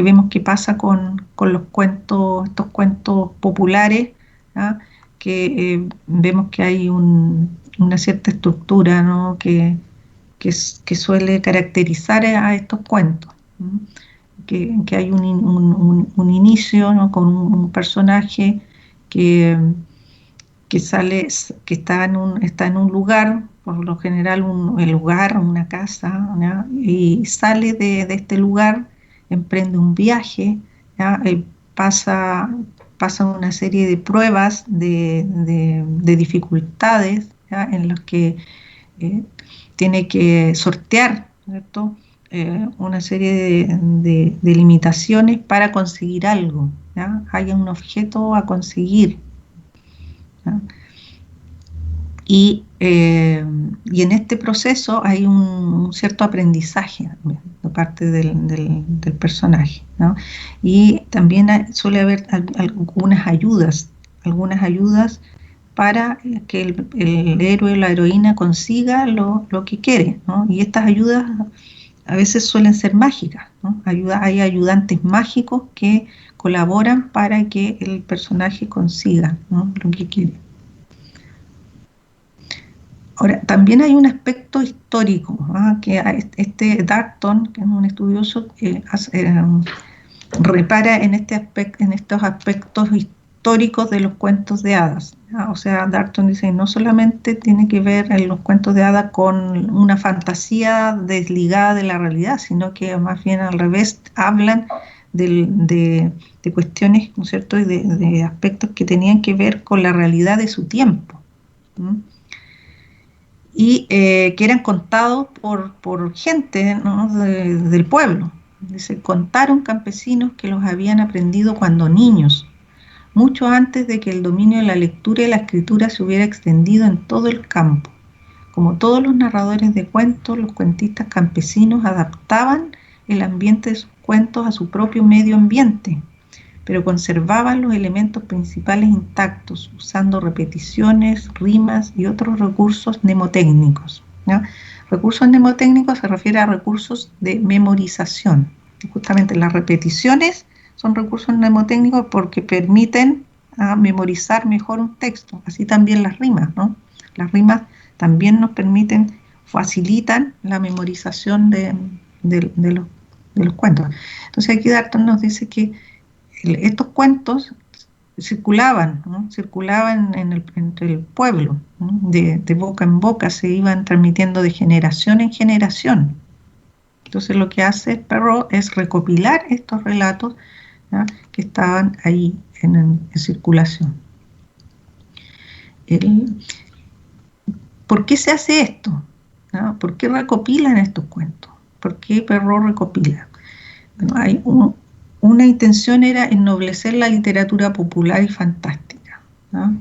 vemos que pasa con los cuentos, estos cuentos populares, ¿ya? Que vemos que hay una cierta estructura, ¿no? que suele caracterizar a estos cuentos, ¿no? Que hay un inicio, ¿no? Con un personaje que está en un lugar, por lo general el lugar, una casa, ¿no? Y sale de este lugar, emprende un viaje, ¿ya? Pasa una serie de pruebas, de dificultades, ¿ya? En las que tiene que sortear, ¿cierto? Una serie de limitaciones para conseguir algo, ¿ya? Hay un objeto a conseguir, ¿ya? Y en este proceso hay un cierto aprendizaje de parte del personaje, ¿no? Y también suele haber algunas ayudas para que el héroe o la heroína consiga lo que quiere, ¿no? Y estas ayudas a veces suelen ser mágicas, ¿no? Hay ayudantes mágicos que colaboran para que el personaje consiga, ¿no? Lo que quiere. Ahora, también hay un aspecto histórico, ¿no? Que Darton, que es un estudioso, repara en estos aspectos históricos de los cuentos de hadas, ¿no? O sea, Darton dice que no solamente tiene que ver en los cuentos de hadas con una fantasía desligada de la realidad, sino que más bien al revés hablan de cuestiones, ¿no es cierto?, y de aspectos que tenían que ver con la realidad de su tiempo, ¿no? Y que eran contados por gente, ¿no?, del pueblo. Dice, contaron campesinos que los habían aprendido cuando niños, mucho antes de que el dominio de la lectura y la escritura se hubiera extendido en todo el campo. Como todos los narradores de cuentos, los cuentistas campesinos adaptaban el ambiente de sus cuentos a su propio medio ambiente, pero conservaban los elementos principales intactos, usando repeticiones, rimas y otros recursos mnemotécnicos, ¿no? Recursos mnemotécnicos se refiere a recursos de memorización. Y justamente las repeticiones son recursos mnemotécnicos porque permiten memorizar mejor un texto. Así también las rimas, ¿no? Las rimas también nos facilitan la memorización de los cuentos. Entonces aquí Darton nos dice que estos cuentos circulaban, ¿no? Circulaban entre el pueblo, ¿no? De boca en boca, se iban transmitiendo de generación en generación. Entonces lo que hace Perrault es recopilar estos relatos, ¿no?, que estaban ahí en circulación. ¿Por qué se hace esto? ¿No? ¿Por qué recopilan estos cuentos? ¿Por qué Perrault recopila? Bueno, una intención era ennoblecer la literatura popular y fantástica, ¿no?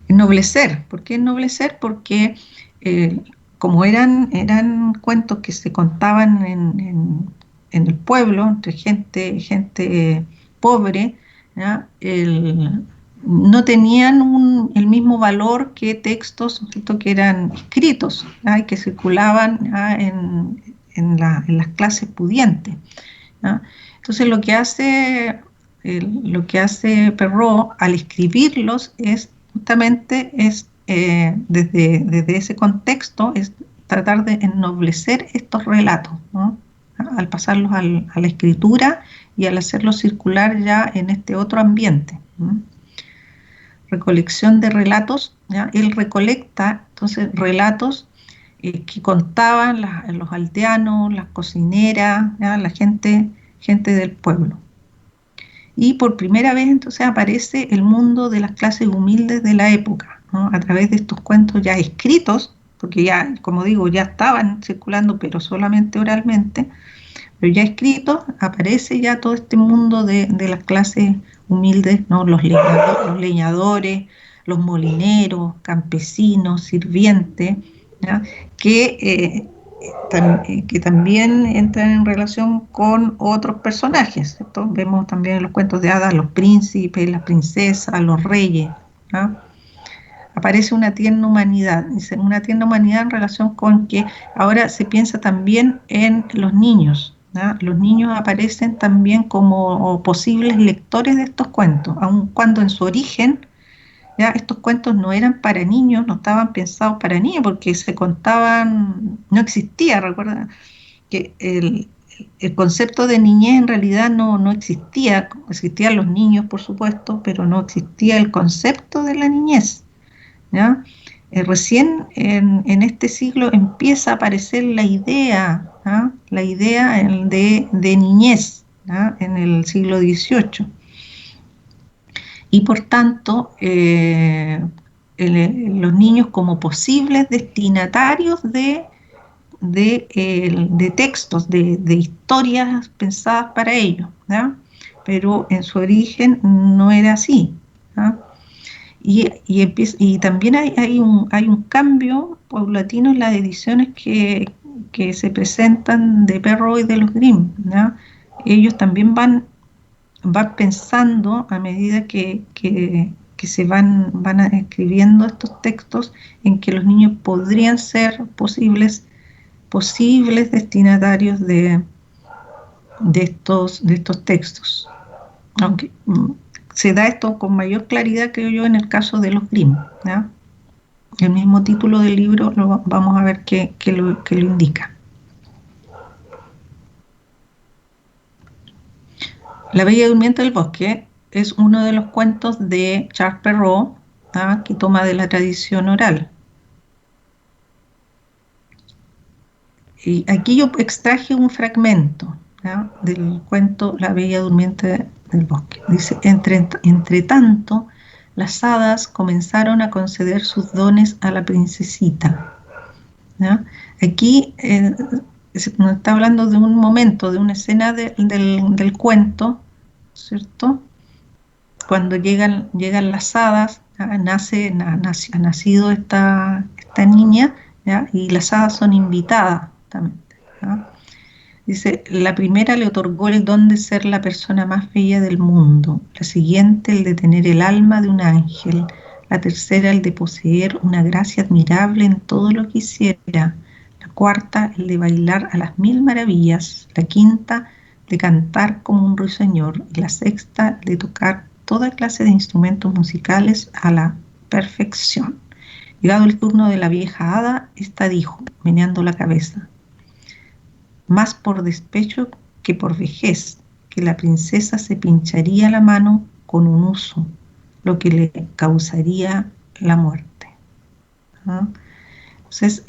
Ennoblecer. ¿Por qué ennoblecer? Porque como eran cuentos que se contaban en el pueblo, entre gente pobre, ¿no? No tenían el mismo valor que textos, ¿no?, que eran escritos, ¿no?, y que circulaban, ¿no?, en las clases pudientes, ¿no? Entonces lo que hace Perrault al escribirlos es justamente desde ese contexto es tratar de ennoblecer estos relatos, ¿no?, al pasarlos a la escritura y al hacerlos circular ya en este otro ambiente, ¿no? Recolección de relatos, ¿ya? Él recolecta entonces relatos que contaban los aldeanos, las cocineras, ¿ya?, la gente del pueblo. Y por primera vez entonces aparece el mundo de las clases humildes de la época, ¿no?, a través de estos cuentos ya escritos porque ya, como digo, ya estaban circulando, pero solamente oralmente, pero ya escrito, aparece ya todo este mundo de las clases humildes, ¿no? Los leñadores, los molineros, campesinos, sirvientes, ¿ya? Que, que también entran en relación con otros personajes, ¿cierto? Vemos también en los cuentos de hadas los príncipes, las princesas, los reyes, ¿no? Aparece una tierna humanidad, dice, una tierna humanidad en relación con que ahora se piensa también en los niños, ¿no? Los niños aparecen también como posibles lectores de estos cuentos, aun cuando en su origen ya estos cuentos no eran para niños, no estaban pensados para niños, porque se contaban, no existía, recuerda que el concepto de niñez en realidad no existía, existían los niños por supuesto, pero no existía el concepto de la niñez, ¿ya? Recién en este siglo empieza a aparecer la idea, ¿ah? La idea de niñez, ¿ah? En el siglo XVIII. Y por tanto, los niños como posibles destinatarios de textos, de historias pensadas para ellos, ¿ya? Pero en su origen no era así, ¿ya? Y también hay un cambio paulatino en las ediciones que se presentan de Perrault y de los Grimm, ¿ya? Ellos también van pensando a medida que se van escribiendo estos textos en que los niños podrían ser posibles destinatarios de estos textos. Aunque se da esto con mayor claridad, creo yo, en el caso de los Grimm, ¿ya? El mismo título del libro vamos a ver que lo indica. La Bella Durmiente del Bosque es uno de los cuentos de Charles Perrault, ¿ah? Que toma de la tradición oral. Y aquí yo extraje un fragmento, ¿ya? Del cuento La Bella Durmiente del Bosque. Dice, entre tanto, las hadas comenzaron a conceder sus dones a la princesita, ¿ya? Aquí nos está hablando de un momento, de una escena del cuento, ¿cierto? Cuando llegan las hadas, ha nacido esta niña, ¿ya? Y las hadas son invitadas también, ¿ya? Dice, la primera le otorgó el don de ser la persona más bella del mundo, la siguiente el de tener el alma de un ángel, la tercera el de poseer una gracia admirable en todo lo que hiciera, la cuarta el de bailar a las 1000 maravillas, la quinta de cantar como un ruiseñor y la sexta de tocar toda clase de instrumentos musicales a la perfección. Llegado el turno de la vieja hada, ésta dijo, meneando la cabeza, más por despecho que por vejez, que la princesa se pincharía la mano con un huso, lo que le causaría la muerte. ¿Ah? Entonces,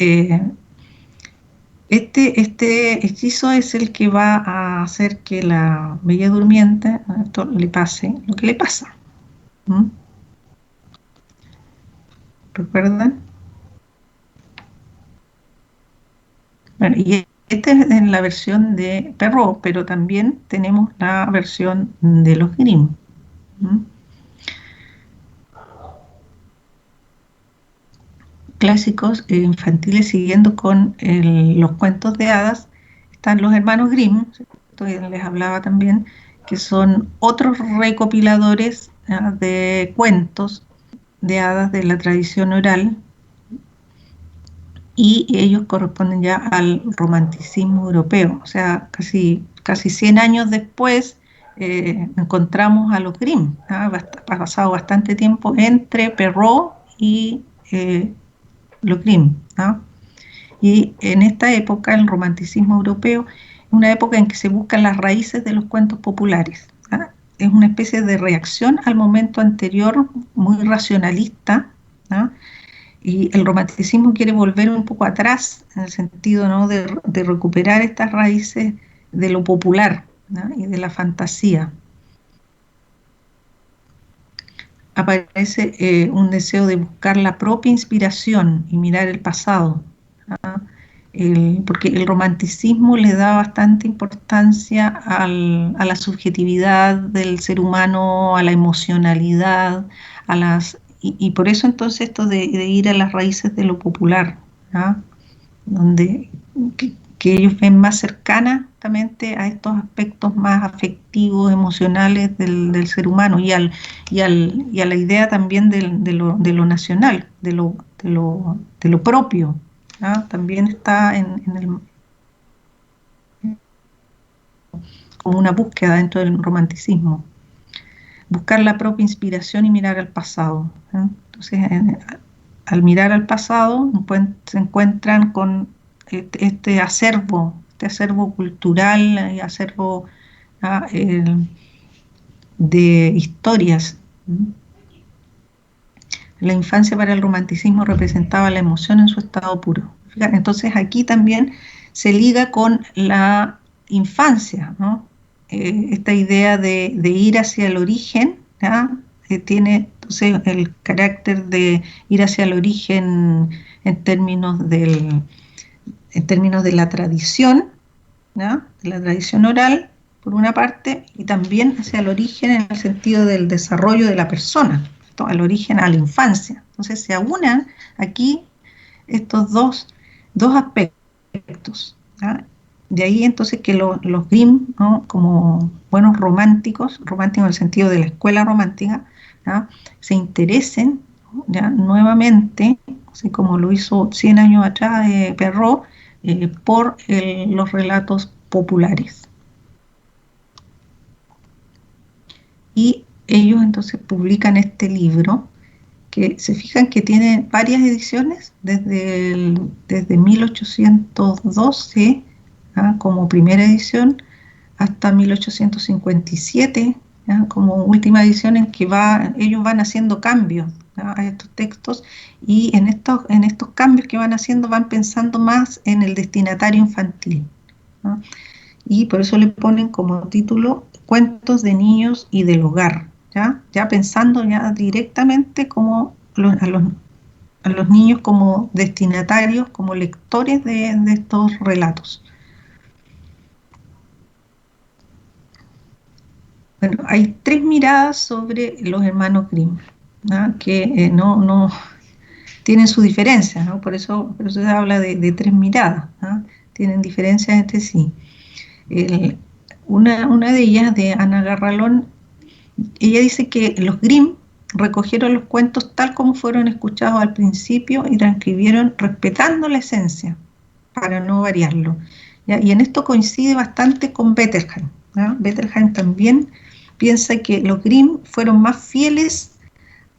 este hechizo es el que va a hacer que la Bella Durmiente, esto le pase lo que le pasa. ¿Mm? ¿Recuerdan? Bueno, y esta es en la versión de Perrault, pero también tenemos la versión de los Grimm. ¿Mm? Clásicos infantiles siguiendo con los cuentos de hadas, están los hermanos Grimm, les hablaba también, que son otros recopiladores de cuentos de hadas de la tradición oral, y ellos corresponden ya al romanticismo europeo, o sea, casi 100 años después encontramos a los Grimm, ha pasado bastante tiempo entre Perrault y los Grimm, ¿no? Y en esta época, el romanticismo europeo, es una época en que se buscan las raíces de los cuentos populares, ¿no? Es una especie de reacción al momento anterior, muy racionalista, ¿no? Y el romanticismo quiere volver un poco atrás, en el sentido, ¿no?, de recuperar estas raíces de lo popular, ¿no?, y de la fantasía. aparece un deseo de buscar la propia inspiración y mirar el pasado, ¿ah? Porque el romanticismo le da bastante importancia a la subjetividad del ser humano, a la emocionalidad, y por eso entonces esto de ir a las raíces de lo popular, ¿ah? Donde que ellos ven más cercana justamente a estos aspectos más afectivos, emocionales del ser humano y a la idea también de lo nacional, de lo propio, ¿ah? También está como una búsqueda dentro del romanticismo, buscar la propia inspiración y mirar al pasado, ¿eh? Entonces, al mirar al pasado, se encuentran con este acervo cultural y acervo, ¿ah? De historias. La infancia para el romanticismo representaba la emoción en su estado puro. Entonces aquí también se liga con la infancia, ¿no? Esta idea de ir hacia el origen, ¿ya? Tiene entonces el carácter de ir hacia el origen en términos de la tradición, ¿ya? De la tradición oral, por una parte, y también hacia el origen en el sentido del desarrollo de la persona, al origen, a la infancia. Entonces se aunan aquí estos dos aspectos, ¿ya? De ahí entonces que los Grimm, ¿no? Como buenos románticos en el sentido de la escuela romántica, ¿ya? Se interesen, ¿ya? Nuevamente, así como lo hizo 100 años atrás Perrault, por los relatos populares. Y ellos entonces publican este libro, que se fijan que tiene varias ediciones, desde 1812, ¿ah? Como primera edición, hasta 1857, ¿ah? Como última edición en que ellos van haciendo cambios, ¿ah? A estos textos, y en estos cambios que van haciendo van pensando más en el destinatario infantil, ¿ah? Y por eso le ponen como título Cuentos de niños y del hogar, ya pensando ya directamente como a los niños como destinatarios, como lectores de estos relatos. Bueno, hay tres miradas sobre los hermanos Grimm, ¿no? Que no tienen su diferencia, ¿no? Por eso se habla de tres miradas, ¿no? Tienen diferencias entre sí. Una de ellas, de Ana Garralón, ella dice que los Grimm recogieron los cuentos tal como fueron escuchados al principio y transcribieron respetando la esencia para no variarlo, ¿ya? Y en esto coincide bastante con Bettelheim, ¿no? Bettelheim también piensa que los Grimm fueron más fieles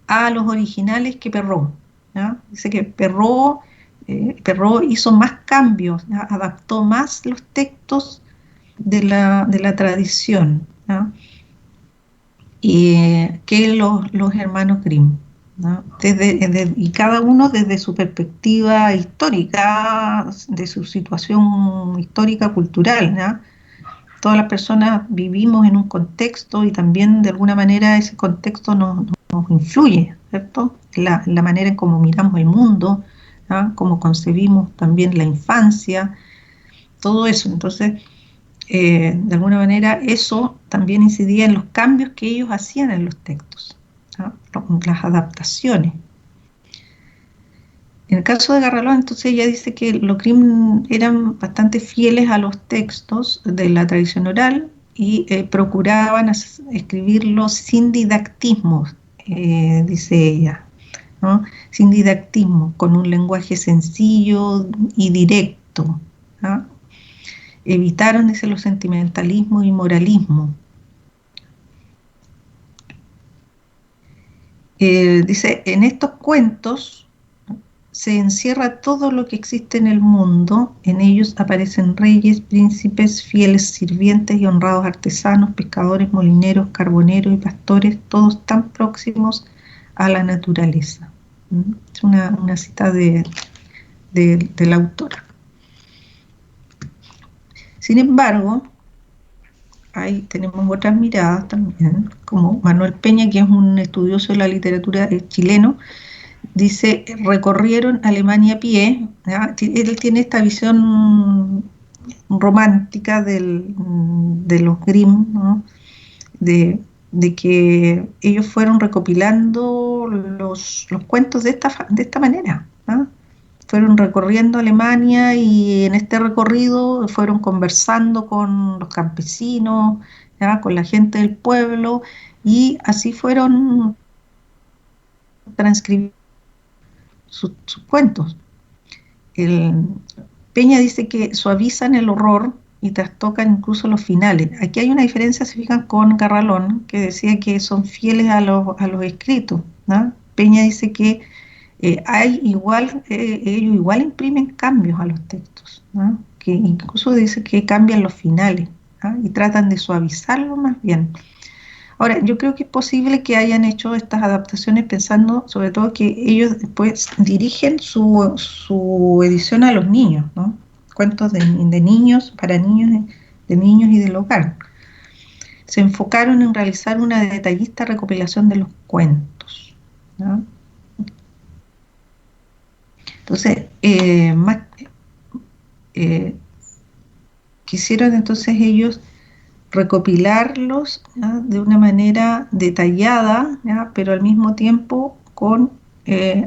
a los originales que Perrault, ¿ya? Dice que Perrault hizo más cambios, ¿ya? Adaptó más los textos de la tradición, ¿ya? Que los hermanos Grimm, ¿no? Y cada uno desde su perspectiva histórica, de su situación histórica, cultural, ¿no? Todas las personas vivimos en un contexto y también de alguna manera ese contexto nos influye, ¿cierto? La manera en cómo miramos el mundo, ¿no? Cómo concebimos también la infancia, todo eso. Entonces, de alguna manera eso también incidía en los cambios que ellos hacían en los textos, ¿no? Las adaptaciones. En el caso de Garralón, entonces ella dice que los Grimm eran bastante fieles a los textos de la tradición oral y procuraban escribirlos sin didactismo, dice ella, ¿no? Sin didactismo, con un lenguaje sencillo y directo, ¿no? Evitaron, dice, los sentimentalismos y moralismo. Dice, en estos cuentos se encierra todo lo que existe en el mundo, en ellos aparecen reyes, príncipes, fieles sirvientes y honrados artesanos, pescadores, molineros, carboneros y pastores, todos tan próximos a la naturaleza. Es una cita de la autora. Sin embargo, ahí tenemos otras miradas también, como Manuel Peña, que es un estudioso de la literatura chileno, dice, recorrieron Alemania a pie, ¿ya? Él tiene esta visión romántica de los Grimm, ¿no? de que ellos fueron recopilando los cuentos de esta manera, ¿no? Fueron recorriendo Alemania y en este recorrido fueron conversando con los campesinos, ¿ya? Con la gente del pueblo, y así fueron transcribiendo sus cuentos. Peña dice que suavizan el horror y trastocan incluso los finales. Aquí hay una diferencia, se fijan, con Garralón, que decía que son fieles a los escritos, ¿no? Peña dice que ellos igual imprimen cambios a los textos, ¿no? Que incluso dice que cambian los finales, ¿no? Y tratan de suavizarlo más bien. Ahora, yo creo que es posible que hayan hecho estas adaptaciones pensando sobre todo que ellos después dirigen su edición a los niños, ¿no? Cuentos de niños, para niños, de niños y del hogar. Se enfocaron en realizar una detallista recopilación de los cuentos, ¿no? Entonces, quisieron entonces ellos recopilarlos, ¿ya? De una manera detallada, ¿ya? Pero al mismo tiempo con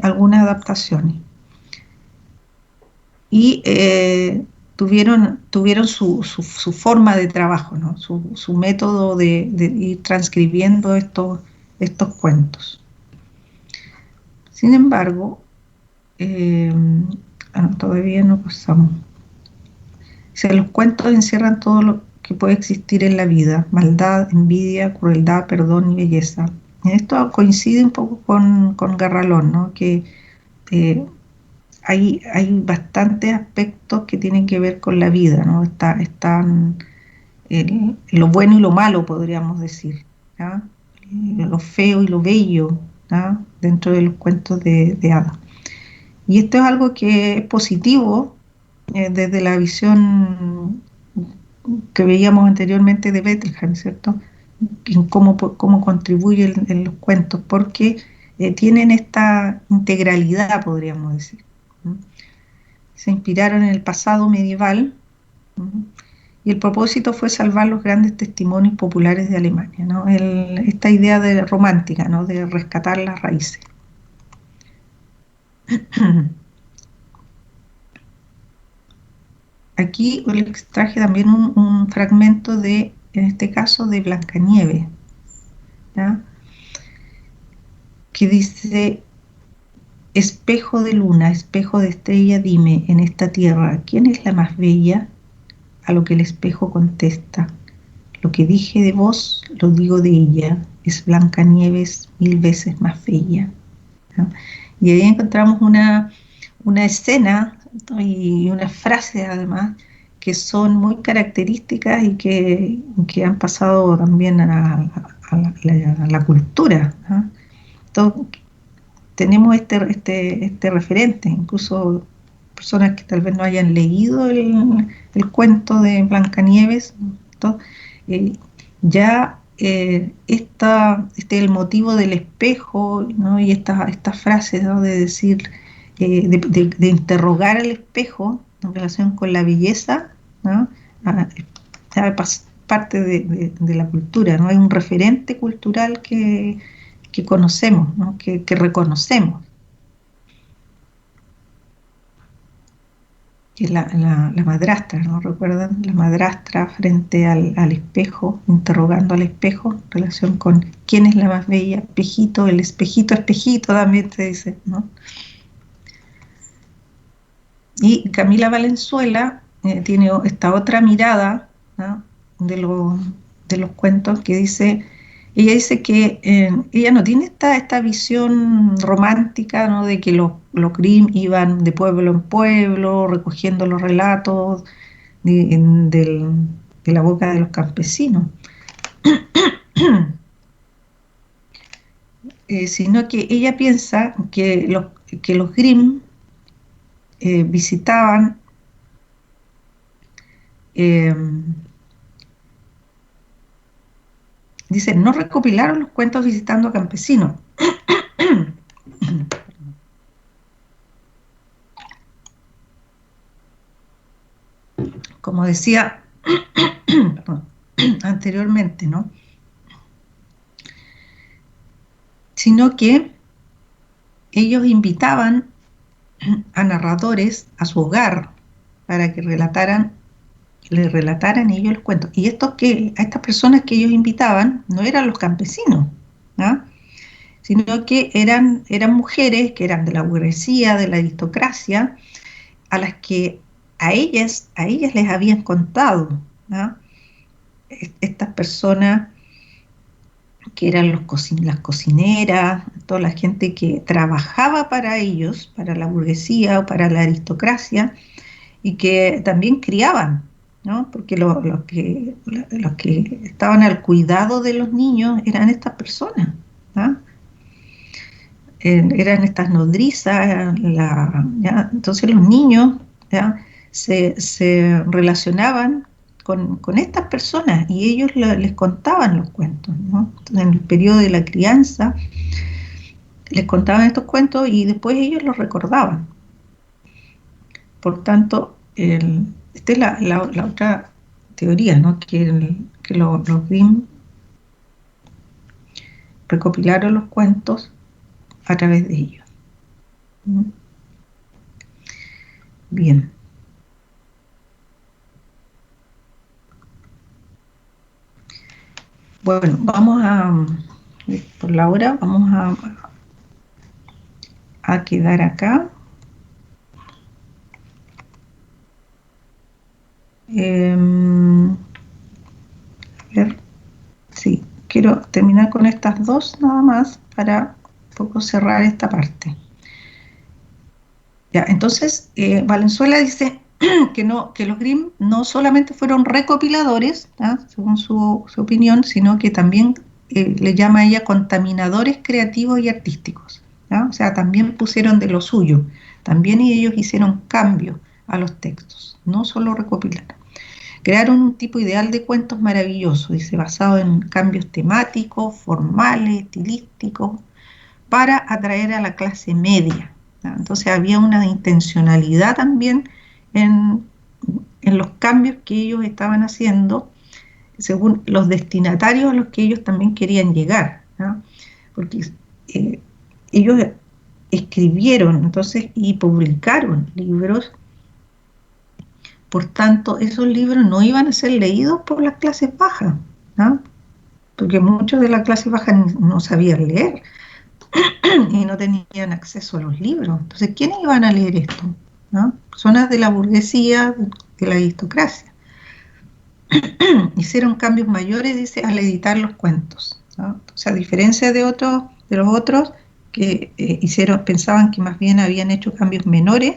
algunas adaptaciones. Y tuvieron su forma de trabajo, ¿no? Su método de ir transcribiendo estos cuentos. Sin embargo, todavía no pasamos. O sea, los cuentos encierran todo lo que puede existir en la vida: maldad, envidia, crueldad, perdón y belleza. Y esto coincide un poco con Garralón, ¿no? Que hay bastantes aspectos que tienen que ver con la vida, ¿no? Están lo bueno y lo malo, podríamos decir, ¿ya? Lo feo y lo bello, ¿ya? Dentro de los cuentos de hadas. Y esto es algo que es positivo desde la visión que veíamos anteriormente de Bethlehem, ¿cierto? En cómo contribuye en los cuentos, porque tienen esta integralidad, podríamos decir. Se inspiraron en el pasado medieval, y el propósito fue salvar los grandes testimonios populares de Alemania, ¿no? Esta idea romántica, ¿no? De rescatar las raíces. Aquí les extraje también un fragmento en este caso, de Blancanieves, ¿ya? Que dice: espejo de luna, espejo de estrella, dime, en esta tierra, ¿quién es la más bella? A lo que el espejo contesta: lo que dije de vos, lo digo de ella, es Blancanieves 1000 veces más bella, ¿no? Y ahí encontramos una escena, ¿no? Y una frase además que son muy características y que han pasado también a la cultura, ¿no? Entonces, tenemos este referente, incluso personas que tal vez no hayan leído el cuento de Blancanieves, ¿no? Ya el motivo del espejo, ¿no? Y estas frases, ¿no? De decir, de interrogar al espejo en relación con la belleza, ¿no? Parte de la cultura, ¿no? Hay un referente cultural que conocemos, ¿no? que reconocemos, que es la madrastra, ¿no? ¿Recuerdan? La madrastra frente al espejo, interrogando al espejo en relación con quién es la más bella, espejito, el espejito, espejito, también se dice, ¿no? Y Camila Valenzuela tiene esta otra mirada, ¿no? de los cuentos, que ella dice que ella no tiene esta visión romántica, ¿no? De que los Grimm iban de pueblo en pueblo recogiendo los relatos de la boca de los campesinos, sino que ella piensa que los Grimm visitaban dice, no recopilaron los cuentos visitando a campesinos. Como decía anteriormente, ¿no? Sino que ellos invitaban a narradores a su hogar para que le relataran ellos los cuentos. Y a estas personas que ellos invitaban no eran los campesinos, ¿no? Sino que eran mujeres que eran de la burguesía, de la aristocracia, a las que a ellas les habían contado, ¿no? Estas personas que eran las cocineras, toda la gente que trabajaba para ellos, para la burguesía o para la aristocracia, y que también criaban, ¿no? Porque los que estaban al cuidado de los niños eran estas personas, ¿no? Eran estas nodrizas, ¿ya? Entonces los niños, ¿ya? se relacionaban con estas personas y ellos les contaban los cuentos, ¿no? Entonces, en el periodo de la crianza les contaban estos cuentos y después ellos los recordaban. Por tanto, esta es la otra teoría, ¿no? Que los Grimm recopilaron los cuentos a través de ellos. Bien. Bueno, por la hora, vamos a quedar acá. A ver, sí, quiero terminar con estas dos nada más para un poco cerrar esta parte. Ya, entonces, Valenzuela dice que los Grimm no solamente fueron recopiladores, ¿ya? Según su opinión, sino que también le llama a ella contaminadores creativos y artísticos, ¿ya? O sea, también pusieron de lo suyo, también ellos hicieron cambios a los textos, no solo recopilaron. Crearon un tipo ideal de cuentos maravilloso, dice, basado en cambios temáticos, formales, estilísticos, para atraer a la clase media, ¿no? Entonces había una intencionalidad también en los cambios que ellos estaban haciendo según los destinatarios a los que ellos también querían llegar, ¿no? Porque ellos escribieron entonces y publicaron libros. Por tanto, esos libros no iban a ser leídos por las clases bajas, ¿no? Porque muchos de la clase baja no sabían leer y no tenían acceso a los libros. Entonces, ¿quiénes iban a leer esto? ¿No? Personas de la burguesía, de la aristocracia. Hicieron cambios mayores, dice, al editar los cuentos, ¿no? O sea, a diferencia de los otros que pensaban que más bien habían hecho cambios menores,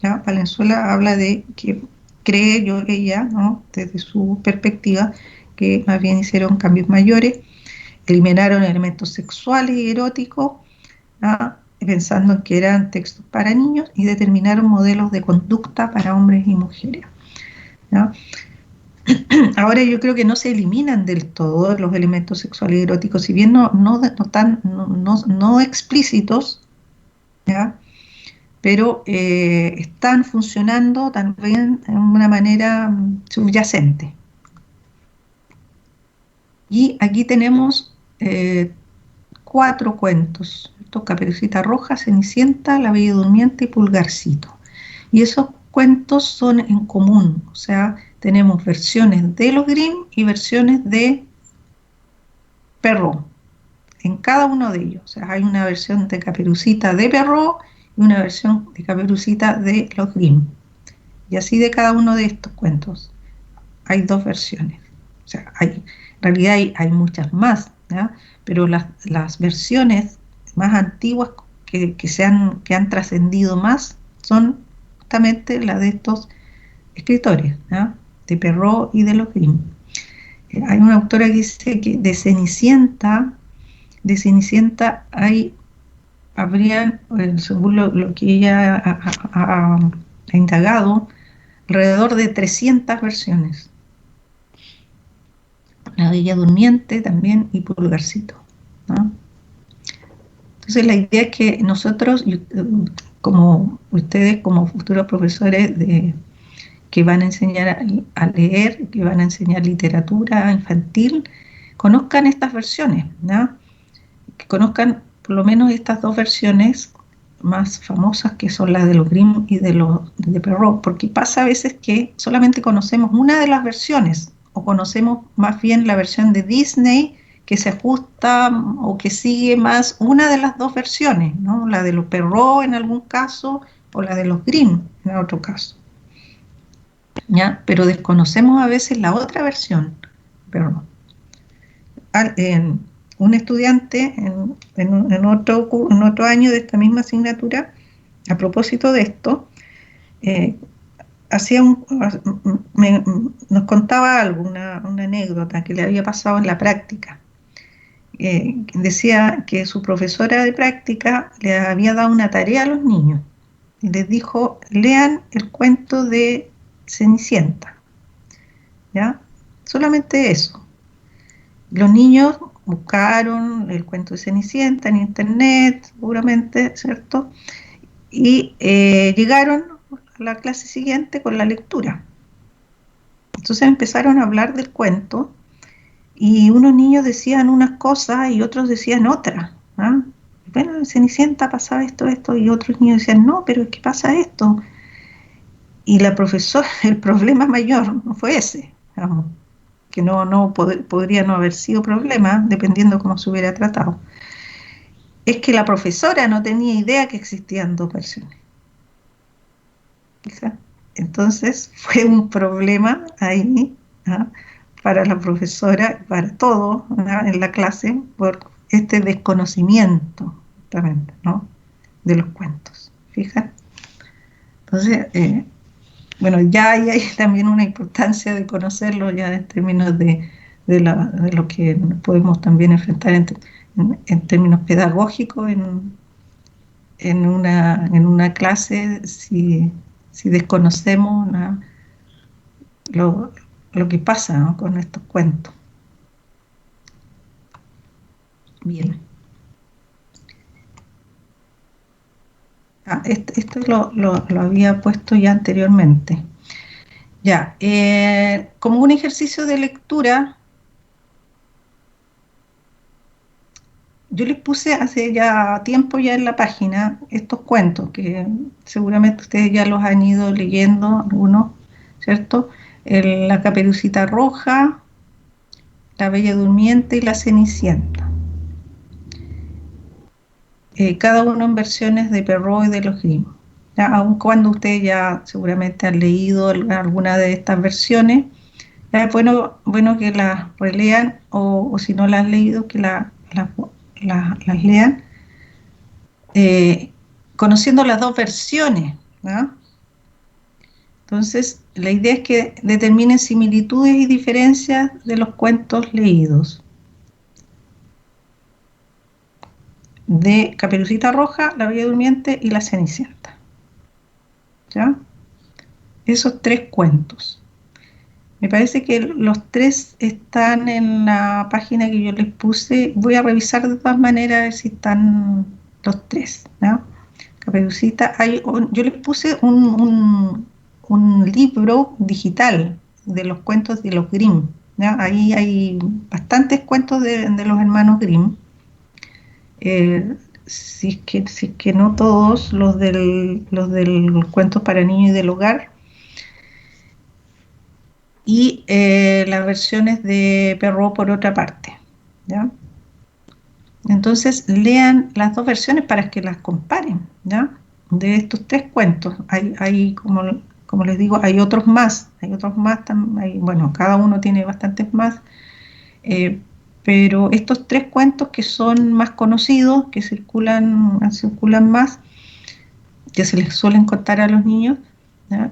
¿ya? Valenzuela habla de que cree ella, ¿no? Desde su perspectiva, que más bien hicieron cambios mayores, eliminaron elementos sexuales y eróticos, ¿no? Pensando en que eran textos para niños, y determinaron modelos de conducta para hombres y mujeres, ¿no? Ahora yo creo que no se eliminan del todo los elementos sexuales y eróticos, si bien no explícitos, ¿ya? Pero están funcionando también de una manera subyacente. Y aquí tenemos 4 cuentos: Caperucita Roja, Cenicienta, La Bella Durmiente y Pulgarcito. Y esos cuentos son en común, o sea, tenemos versiones de los Grimm y versiones de Perrault en cada uno de ellos. O sea, hay una versión de Caperucita de Perrault y una versión de Caperucita de los Grimm. Y así de cada uno de estos cuentos hay 2 versiones. O sea, en realidad hay muchas más, ¿ya? Pero las versiones más antiguas que han trascendido más son justamente las de estos escritores, ¿ya? De Perrault y de los Grimm. Hay una autora que dice que de Cenicienta habrían, según lo que ella ha indagado, alrededor de 300 versiones. La Bella Durmiente también y Pulgarcito, ¿no? Entonces la idea es que nosotros, como ustedes como futuros profesores que van a enseñar a leer, que van a enseñar literatura infantil, conozcan estas versiones, ¿no? Que conozcan por lo menos estas dos versiones más famosas, que son las de los Grimm y de Perrault, porque pasa a veces que solamente conocemos una de las versiones, o conocemos más bien la versión de Disney, que se ajusta o que sigue más una de las dos versiones, ¿no? La de los Perrault en algún caso, o la de los Grimm en otro caso, ¿ya? Pero desconocemos a veces la otra versión, Perrault. Un estudiante en otro año de esta misma asignatura, a propósito de esto, nos contaba algo, una anécdota que le había pasado en la práctica. Decía que su profesora de práctica le había dado una tarea a los niños y les dijo: lean el cuento de Cenicienta, ¿ya? Solamente eso. Los niños buscaron el cuento de Cenicienta en internet, seguramente, ¿cierto? Y llegaron a la clase siguiente con la lectura. Entonces empezaron a hablar del cuento y unos niños decían unas cosas y otros decían otras, ¿ah? Bueno, en Cenicienta pasaba esto, y otros niños decían: no, pero es que pasa esto. Y la profesora, el problema mayor no fue ese, digamos, que podría no haber sido problema, dependiendo cómo se hubiera tratado. Es que la profesora no tenía idea que existían dos versiones. ¿Quizá? Entonces fue un problema ahí, ¿ah? Para la profesora, para todos, ¿ah? En la clase, por este desconocimiento, justamente, ¿no? De los cuentos. ¿Fija? Entonces, bueno, ya hay también una importancia de conocerlo ya en términos de lo que podemos también enfrentar en términos pedagógicos en una clase, si desconocemos lo que pasa, ¿no? Con estos cuentos. Bien. Esto lo había puesto ya anteriormente. Ya, como un ejercicio de lectura, yo les puse hace ya tiempo ya en la página estos cuentos, que seguramente ustedes ya los han ido leyendo, algunos, ¿cierto? La Caperucita Roja, La Bella Durmiente y La Cenicienta. Cada uno en versiones de Perrault y de los Grimm. ¿Ya? Aun cuando ustedes ya seguramente han leído alguna de estas versiones, es bueno que las relean, o si no las han leído, que las lean, conociendo las dos versiones, ¿no? Entonces, la idea es que determinen similitudes y diferencias de los cuentos leídos. De Caperucita Roja, La Bella Durmiente y La Cenicienta. ¿Ya? Esos tres cuentos. Me parece que los tres están en la página que yo les puse. Voy a revisar de todas maneras a ver si están los tres, ¿no? Caperucita, yo les puse un libro digital de los cuentos de los Grimm, ¿ya? Ahí hay bastantes cuentos de los hermanos Grimm. Si es que no todos los del cuentos para niños y del hogar, y las versiones de Perrault por otra parte, ¿ya? Entonces lean las dos versiones para que las comparen, ¿ya? De estos tres cuentos hay como les digo, hay otros más, bueno, cada uno tiene bastantes más, pero estos tres cuentos que son más conocidos, que circulan más, que se les suelen contar a los niños, ¿ya?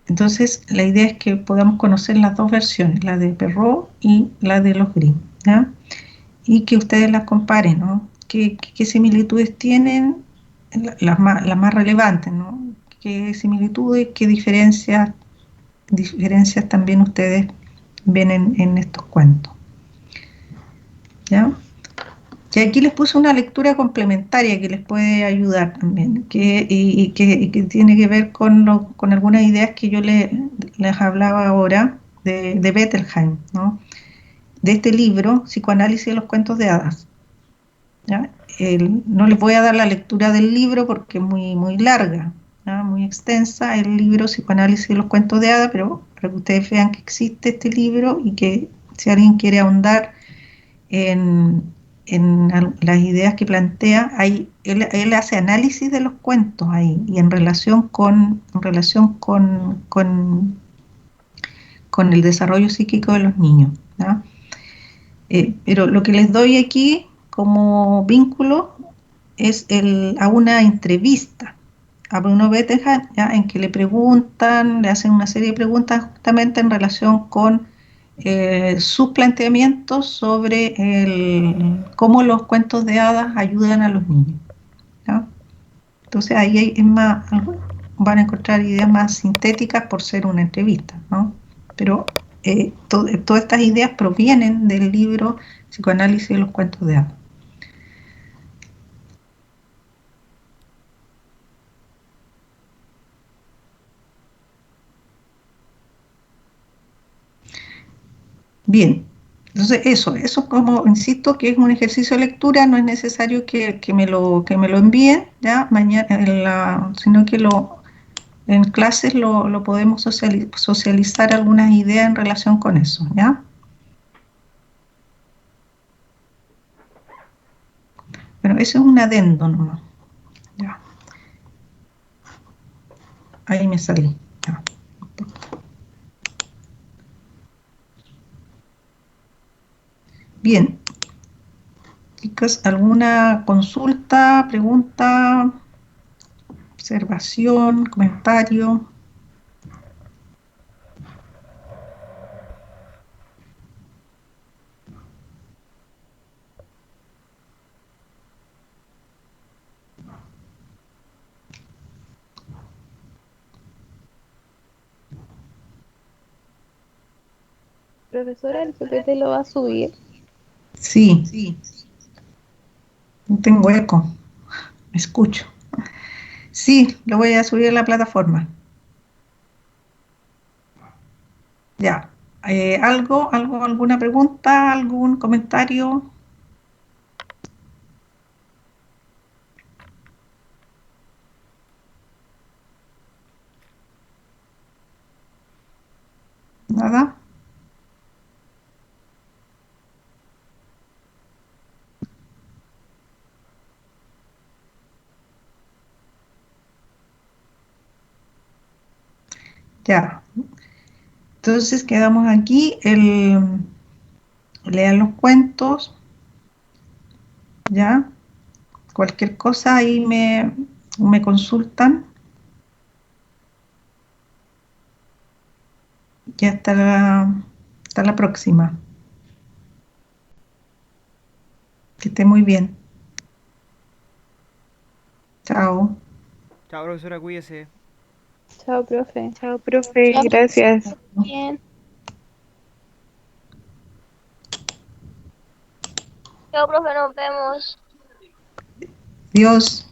Entonces la idea es que podamos conocer las dos versiones, la de Perrault y la de los Grimm, ¿ya? Y que ustedes las comparen, ¿no? ¿Qué similitudes tienen? Las más relevantes, ¿no? ¿Qué similitudes, qué diferencias también ustedes ven en estos cuentos. ¿Ya? Y aquí les puse una lectura complementaria que les puede ayudar también, que tiene que ver con algunas ideas que yo les hablaba ahora de Bettelheim, ¿no? De este libro, Psicoanálisis de los cuentos de hadas. ¿Ya? No les voy a dar la lectura del libro porque es muy larga, ¿ya? Muy extensa, el libro Psicoanálisis de los cuentos de hadas, pero para que ustedes vean que existe este libro y que si alguien quiere ahondar en las ideas que plantea, él hace análisis de los cuentos ahí y en relación con el desarrollo psíquico de los niños, ¿ya? Pero lo que les doy aquí como vínculo es a una entrevista a Bruno Bettelheim, ¿ya? En que le preguntan, le hacen una serie de preguntas justamente en relación con sus planteamientos sobre cómo los cuentos de hadas ayudan a los niños, ¿ya? Entonces ahí es más, van a encontrar ideas más sintéticas por ser una entrevista, ¿no? Pero todas estas ideas provienen del libro Psicoanálisis de los cuentos de hadas. Bien, entonces eso como insisto que es un ejercicio de lectura, no es necesario que me lo envíen ya mañana, sino que en clases lo podemos socializar algunas ideas en relación con eso, ¿ya? Pero eso es un adendo nomás. Ya. Ahí me salí. Ya. Bien. Chicos, ¿alguna consulta, pregunta, observación, comentario? Profesora, ¿el PPT lo va a subir? Sí. No tengo eco. Me escucho. Sí, lo voy a subir a la plataforma. Ya. ¿Alguna pregunta, algún comentario? ¿Nada? Ya. Entonces quedamos aquí. Lean los cuentos. ¿Ya? Cualquier cosa ahí me consultan. Ya hasta la próxima. Que esté muy bien. Chao. Chao, profesora, cuídese. Chao, profe. Chao, profe, Chao. gracias. Bien. Chao, profe, nos vemos. Dios.